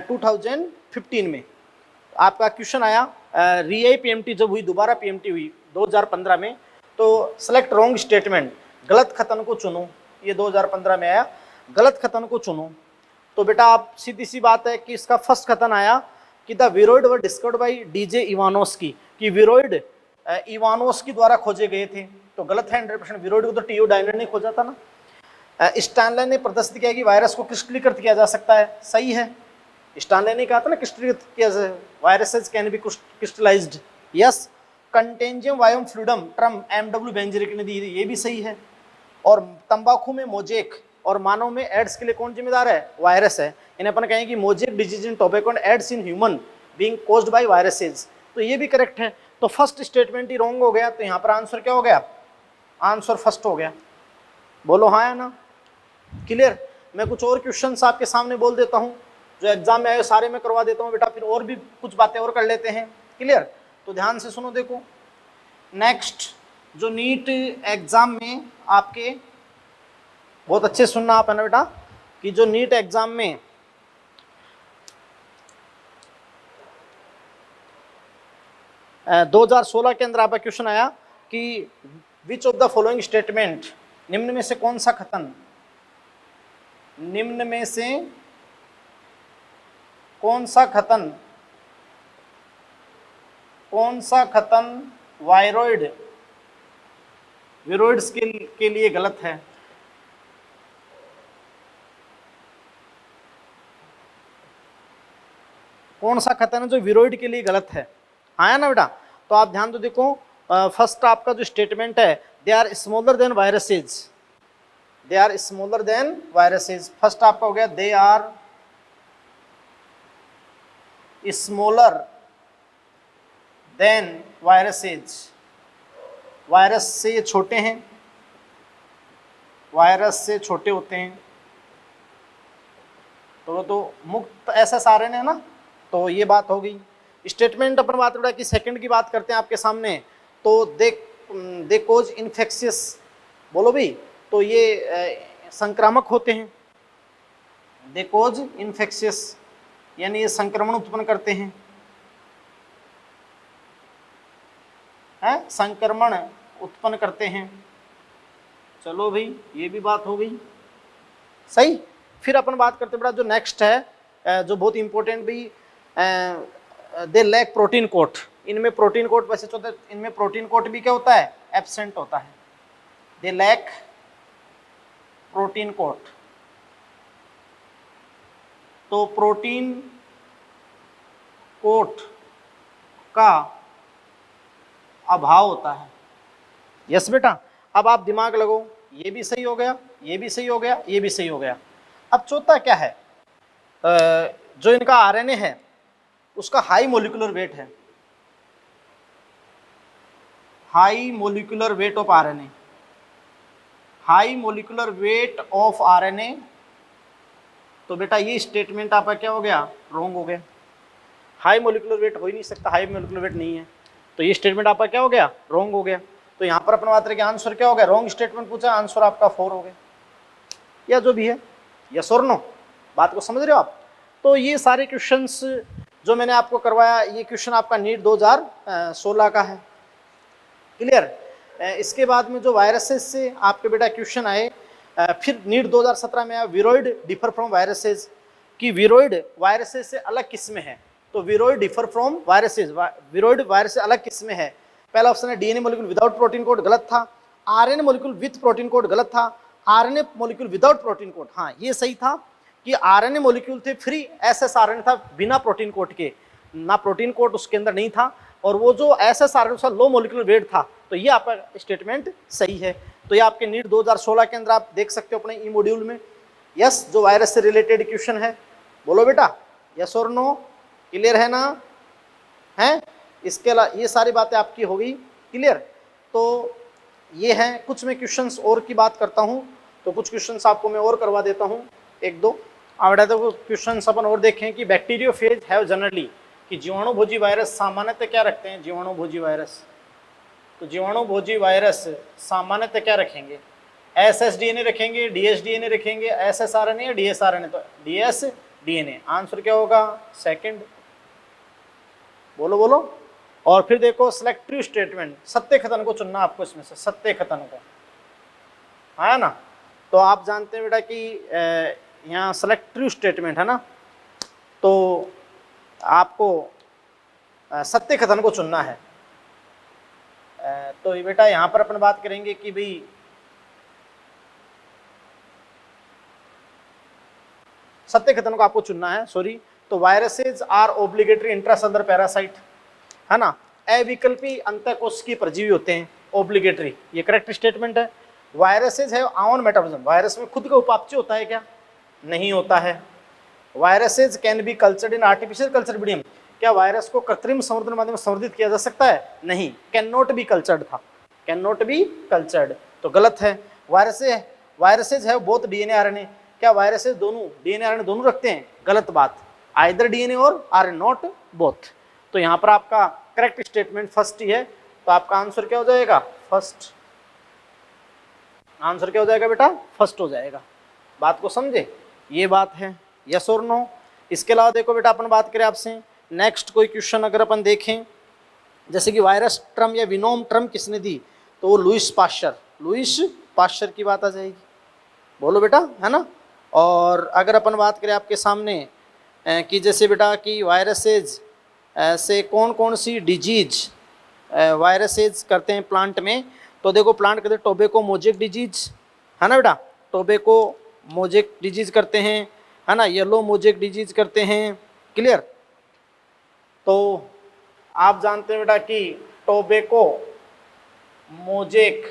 2015 में आपका क्वेश्चन आया, रीआई पीएमटी जब हुई, दोबारा पीएमटी हुई 2015 में, तो सेलेक्ट रॉन्ग स्टेटमेंट, गलत कथन को चुनो, ये 2015 में आया, गलत कथन को चुनो। तो बेटा आप सीधी सी बात है कि इसका फर्स्ट कथन आया कि the viroid were discovered by D J Ivanovsky, कि विरोइड इवानोस्की द्वारा खोजे गए थे, तो गलत है 100%। विरोइड को तो टीओ डायनर ने खोजा था ना। स्टैनले ने प्रदर्शित किया कि वायरस को क्रिस्टलीकृत किया जा सकता है, सही है। स्टैनले ने कहा था ना क्रिस्टलीकृत किया जाए, viruses can be crystallized, yes. Contagium vivum fluidum ट्रम एमडब्ल्यू बेंजरिक ने दी, ये भी सही है। और तंबाकू में मोजेक और मानव में एड्स के लिए कौन जिम्मेदार है, वायरस है। इन्हें अपन कहें कि mosaic disease in tobacco and AIDS in human being caused by viruses, तो ये भी करेक्ट है। तो फर्स्ट स्टेटमेंट ही रॉन्ग हो गया, तो यहाँ पर आंसर क्या हो गया, आंसर फर्स्ट हो गया। बोलो हाँ या ना, क्लियर। मैं कुछ और क्वेश्चंस आपके सामने बोल देता हूँ, जो एग्जाम में आए सारे मैं करवा देता हूँ बेटा, फिर और भी कुछ बातें और कर लेते हैं, क्लियर। तो ध्यान से सुनो, देखो नेक्स्ट जो नीट एग्जाम में आपके, बहुत अच्छे सुनना आप है ना बेटा, कि जो नीट एग्जाम में 2016 के अंदर आपका क्वेश्चन आया कि which of the following statement, निम्न में से कौन सा कथन, निम्न में से कौन सा कथन, कौन सा कथन वायरॉइड, विरोइड्स के लिए गलत है। कौन सा कथन है जो विरोइड के लिए गलत है, आया ना बेटा। तो आप ध्यान दो, देखो फर्स्ट आपका जो स्टेटमेंट है, they are smaller than viruses, they are smaller than viruses, first आपका हो गया they are smaller than viruses, virus से ये छोटे हैं, वायरस से छोटे होते हैं, तो वो तो मुक्त एसएस आरएनए है ना, तो ये बात हो गई। स्टेटमेंट अपन बात उड़ा कि सेकंड की बात करते हैं आपके सामने, तो दे कोज इन्फेक्शियस, बोलो भाई, तो ये संक्रामक होते हैं, दे कोज इन्फेक्शियस यानी ये संक्रमण उत्पन्न करते हैं, संक्रमण उत्पन्न करते हैं। चलो भाई ये भी बात हो गई, सही। फिर अपन बात करते बेटा जो नेक्स्ट है, जो बहुत इंपॉर्टेंट भी, दे लैक प्रोटीन कोट, इनमें प्रोटीन कोट, वैसे तो इनमें प्रोटीन कोट भी क्या होता है, एब्सेंट होता है, दे लैक प्रोटीन कोट, तो प्रोटीन कोट का अभाव होता है, यस बेटा। अब आप दिमाग लगाओ, ये भी सही हो गया, ये भी सही हो गया, ये भी सही हो गया। अब चौथा क्या है, जो इनका आरएनए है उसका हाई मोलिकुलर वेट है, high molecular weight of RNA, high molecular weight of RNA, तो बेटा ये स्टेटमेंट आपका क्या हो गया, रॉन्ग हो गया। हाई मोलिकुलर वेट हो ही नहीं सकता, हाई मोलिकुलर वेट नहीं है, तो ये स्टेटमेंट आपका क्या हो गया, रॉन्ग हो गया। तो यहाँ पर अपन बात करें कि आंसर क्या हो गया, रॉन्ग स्टेटमेंट पूछा, आंसर आपका 4 हो गया, या जो भी है, यस और नो, बात को समझ रहे हो आप। तो ये सारे क्वेश्चंस जो मैंने आपको करवाया, ये क्वेश्चन आपका नीट 2016 का है, क्लियर। इसके बाद में जो वायरसेस से आपके बेटा क्वेश्चन आए, फिर नीट 2017 में आया विरोइड डिफर फ्रॉम वायरसेस, कि विरोइड वायरसेस से अलग किस्में हैं, तो विरोइड डिफर फ्रॉम वायरसेस, विरोइड वायरस से अलग किस्में है। पहला ऑप्शन है DNA molecule without protein code, गलत था। RNA molecule with protein code, गलत था। RNA molecule without protein code, हाँ ये सही था कि आरएनए मॉलिक्यूल थे फ्री, एसएसआरएनए था बिना प्रोटीन कोड के, ना प्रोटीन कोड उसके अंदर नहीं था, और वो जो एसएसआरएनए उसका लो मॉलिक्यूलर वेट था, तो ये आपका स्टेटमेंट सही है। तो ये आपके नीट 2016 के अंदर आप देख सकते हो अपने ई मॉड्यूल में। यस, जो वायरस से रिलेटेड क्वेश्चन है, बोलो बेटा यस और नो, क्लियर है ना, है? इसके अलावा ये सारी बातें आपकी हो गई क्लियर। तो ये हैं कुछ, मैं क्वेश्चंस और की बात करता हूँ, तो कुछ क्वेश्चंस आपको मैं और करवा देता हूँ, एक दो बेटा। तो क्वेश्चंस अपन और देखें कि बैक्टीरियोफेज हैव जनरली, कि जीवाणुभोजी वायरस सामान्यतः क्या रखते हैं, जीवाणुभोजी वायरस, तो जीवाणुभोजी वायरस सामान्यतः क्या रखेंगे, एसएसडीएनए रखेंगे, डीएसडीएनए रखेंगे, एसएसआरएनए या डीएसआरएनए, तो डीएसडीएनए आंसर क्या होगा, सेकंड, बोलो बोलो। और फिर देखो सिलेक्टिव स्टेटमेंट, सत्य कथन को चुनना आपको इसमें से, सत्य कथन को, है ना। तो आप जानते हैं बेटा कि यहाँ सिलेक्टिव स्टेटमेंट है ना, तो आपको सत्य कथन को चुनना है। तो ये बेटा यहाँ पर अपन बात करेंगे कि भाई सत्य कथन को आपको चुनना है, सॉरी। तो viruses are obligatory intracellular parasite, है ना, अविकल्पी अंतःकोश की परजीवी होते हैं, ओब्लिगेटरी, ये करेक्ट स्टेटमेंट है। वायरसेज है ऑन मेटाबॉलिज्म, वायरस में खुद का उपापचय होता है क्या, नहीं होता है। Viruses can be cultured in artificial culture medium, क्या वायरस को कृत्रिम संवर्धन माध्यम में संवर्धित किया जा सकता है, नहीं, कैन नॉट बी कल्चर्ड था, कैन नॉट बी कल्चर्ड, तो गलत है। वायरसेज है बोथ डीएनए आरएनए, क्या वायरसेज दोनों डीएनए आरएनए दोनों रखते हैं, गलत बात, आइदर डीएनए और आरएनए, नॉट बोथ। तो यहाँ पर आपका करेक्ट स्टेटमेंट फर्स्ट ही है, तो आपका आंसर क्या हो जाएगा, फर्स्ट, आंसर क्या हो जाएगा बेटा, फर्स्ट हो जाएगा। बात को समझे, ये बात है, यस और नो। इसके अलावा देखो बेटा अपन बात करें आपसे नेक्स्ट कोई क्वेश्चन अगर अपन देखें, जैसे कि वायरस टर्म या विनोम टर्म किसने दी, तो वो लुईस पाश्चर की बात आ जाएगी, बोलो बेटा, है ना। और अगर अपन बात करें आपके सामने कि जैसे बेटा कि वायरसेज से कौन कौन सी डिजीज वायरसेज करते हैं प्लांट में, तो देखो प्लांट करते हैं टोबैको मोजेक डिजीज, है ना बेटा, टोबैको मोजेक डिजीज करते हैं, है ना, येलो मोजेक डिजीज करते हैं, क्लियर। तो आप जानते हैं बेटा कि टोबैको मोजेक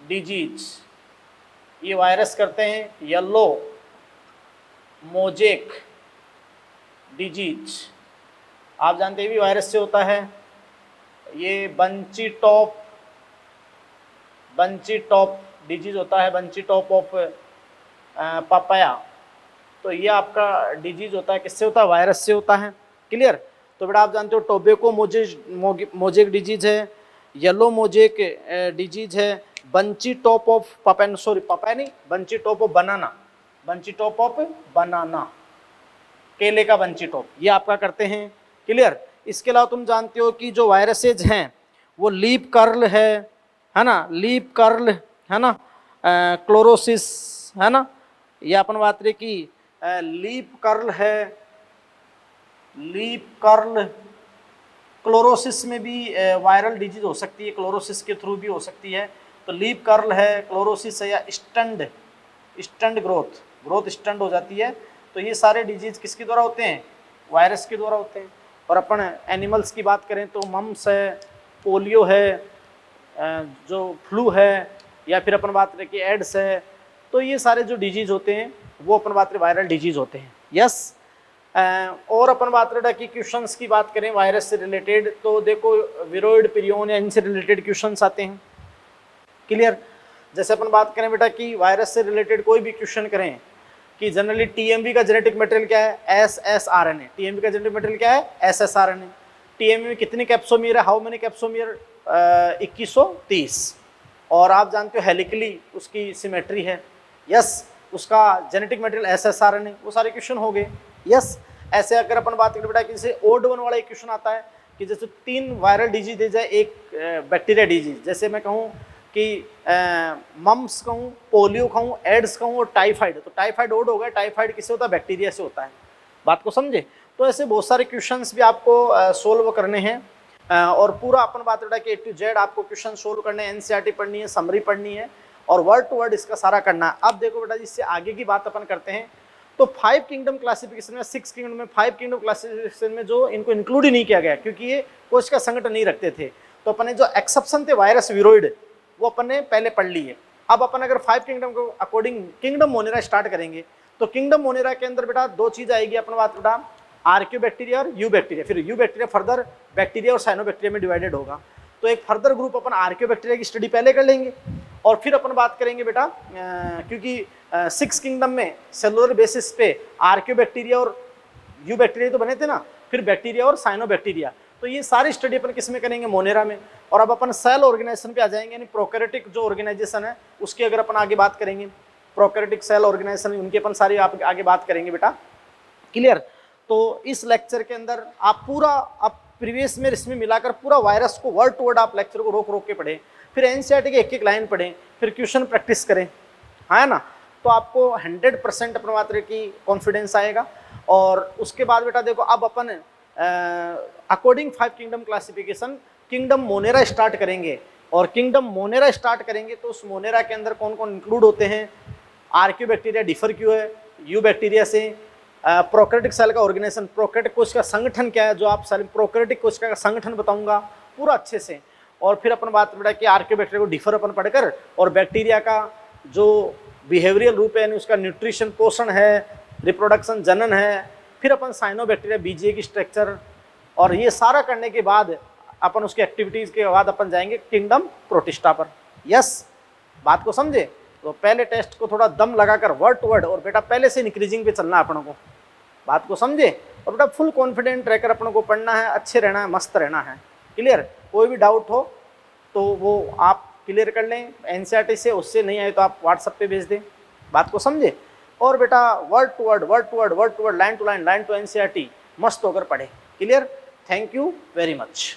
डिजीज ये वायरस करते हैं, येलो मोजेक डिजीज आप जानते हैं भी वायरस से होता है। ये बंची टॉप डिजीज होता है, बंची टॉप ऑफ पपाया, तो ये आपका डिजीज होता है, किससे होता है, वायरस से होता है, क्लियर। तो बेटा आप जानते हो टोबैको मोजेक डिजीज है, येलो मोजेक डिजीज है, bunchy top of papaya, sorry papaya नहीं, बंची टॉप ऑफ बनाना, केले का बंची टॉप, ये आपका करते हैं, क्लियर। इसके अलावा तुम जानते हो कि जो वायरसेज हैं वो लीप कर्ल है ना, लीप कर्ल है ना, क्लोरोसिस है ना, ये अपन बात करें कि लीप कर्ल है, लीप कर्ल, क्लोरोसिस में भी वायरल डिजीज हो सकती है, क्लोरोसिस के थ्रू भी हो सकती है, तो लीप कर्ल है, क्लोरोसिस है, या स्टंड ग्रोथ स्टंड हो जाती है, तो ये सारे डिजीज किसके द्वारा होते हैं, वायरस के द्वारा होते हैं। और अपन एनिमल्स की बात करें तो मम्स है, पोलियो है, जो फ्लू है, या फिर अपन बात करें कि एड्स है, तो ये सारे जो डिजीज होते हैं वो अपन बात करें वायरल डिजीज होते हैं, यस। और अपन बात करें कि क्वेश्चंस की बात करें वायरस से रिलेटेड, तो देखो विरोइड पिरियन या इनसे रिलेटेड क्वेश्चंस आते हैं, क्लियर। जैसे अपन बात करें बेटा कि वायरस से रिलेटेड कोई भी क्वेश्चन करें कि जनरली टीएमवी का जेनेटिक मटेरियल क्या है, एसएसआरएनए, टीएमवी का जेनेटिक मटेरियल क्या है, एसएसआरएनए। टीएमवी में कितनी कैप्सोमियर है, हाउ मेनी कैप्सोमियर, 2130, और आप जानते हो हेलिकली उसकी सिमेट्री है, यस, उसका जेनेटिक मटेरियल एसएसआरएनए, वो सारे क्वेश्चन हो गए, यस। ऐसे अगर अपन बात करें बेटा कि जैसे ओड वन वाला एक क्वेश्चन आता है कि जैसे 3 वायरल डिजीज दे जाए, एक बैक्टीरिया डिजीज, जैसे मैं कहूँ कि मम्स कहूँ, पोलियो कहूँ, एड्स कहूँ और टाइफाइड, तो टाइफाइड ओड हो गया, टाइफाइड किससे होता है, बैक्टीरिया से होता है, बात को समझे। तो ऐसे बहुत सारे क्वेश्चंस भी आपको सोल्व करने हैं, और पूरा अपन बात करें कि A to Z आपको क्वेश्चन सोल्व करने हैं, एनसीईआरटी पढ़नी है, समरी पढ़नी है, और वर्ड टू वर्ड इसका सारा करना है। अब देखो बेटा, इससे आगे की बात अपन करते हैं। तो 5 किंगडम क्लासिफिकेशन में, 6 किंगडम में, 5 किंगडम क्लासिफिकेशन में जो इनको इंक्लूड ही नहीं किया गया क्योंकि ये कोश का संगठन नहीं रखते थे। तो अपने जो एक्सेप्शन थे वायरस विरोइड, वो अपन ने पहले पढ़ लिए। अब अपन अगर 5 किंगडम को अकॉर्डिंग किंगडम मोनेरा स्टार्ट करेंगे तो किंगडम मोनेरा के अंदर बेटा 2 चीज आएगी अपन बात बेटा, आर्कियो बैक्टीरिया और यू बैक्टीरिया। फिर यू बैक्टीरिया फर्दर बैक्टीरिया और साइनो बैक्टीरिया में डिवाइडेड होगा। तो एक फर्दर ग्रुप अपन आर्कियो बैक्टीरिया की स्टडी पहले कर लेंगे और फिर अपन बात करेंगे बेटा, क्योंकि 6 किंगडम में सेलुलर बेसिस पे आर्कियो बैक्टीरिया और यू बैक्टीरिया तो बने थे ना, फिर बैक्टीरिया और साइनो बैक्टीरिया। तो ये सारी स्टडी अपन किस में करेंगे, मोनेरा में। और अब अपन सेल ऑर्गेनाइजेशन पे आ जाएंगे, यानी प्रोकैरियोटिक जो ऑर्गेनाइजेशन है उसकी अगर अपन आगे बात करेंगे, प्रोकैरियोटिक सेल ऑर्गेनाइजेशन उनकी अपन सारी आप आगे बात करेंगे बेटा, क्लियर। तो इस लेक्चर के अंदर आप पूरा, आप प्रीवियस में इसमें मिलाकर पूरा वायरस को वर्ड टू वर्ड आप लेक्चर को रोक रोक के पढ़ें, फिर एनसीईआरटी के एक एक लाइन पढ़ें, फिर क्वेश्चन प्रैक्टिस करें, है ना। तो आपको 100% अपने बात की कॉन्फिडेंस आएगा। और उसके बाद बेटा देखो, अब अपन according 5 kingdom classification kingdom Monera start करेंगे। और किंगडम मोनेरा स्टार्ट करेंगे तो उस मोनेरा के अंदर कौन कौन इंक्लूड होते हैं, आर्कियो बैक्टीरिया डिफर क्यों है यू बैक्टीरिया से, प्रोकैरियोटिक सेल का ऑर्गेनाइजेशन, प्रोकैरियोटिक कोश का संगठन क्या है, जो आप प्रोकैरियोटिक कोश का संगठन बताऊंगा पूरा अच्छे से। और फिर अपन बात बेटा कि आर्कियो बैक्टीरिया को डिफर अपन पढ़कर, और बैक्टीरिया का जो बिहेवियरल रूप है, यानी उसका न्यूट्रिशन पोषण है, रिप्रोडक्शन जनन है, फिर अपन साइनो बैक्टीरिया बीजीए की स्ट्रक्चर, और ये सारा करने के बाद अपन उसकी एक्टिविटीज़ के बाद अपन जाएंगे किंगडम प्रोटिस्टा पर। यस, बात को समझे। तो पहले टेस्ट को थोड़ा दम लगाकर वर्ड टू वर्ड, और बेटा पहले से इंक्रीजिंग पे चलना है अपनों को, बात को समझे। और बेटा फुल कॉन्फिडेंट रहकर अपनों को पढ़ना है, अच्छे रहना है, मस्त रहना है, क्लियर। कोई भी डाउट हो तो वो आप क्लियर कर लें एनसीईआरटी से, उससे नहीं आए तो आप व्हाट्सएप पे भेज दें, बात को समझे। और बेटा word to word, word to word, word to word, line to line, line to NCERT मस्त होकर पढ़े, clear. Thank you very much.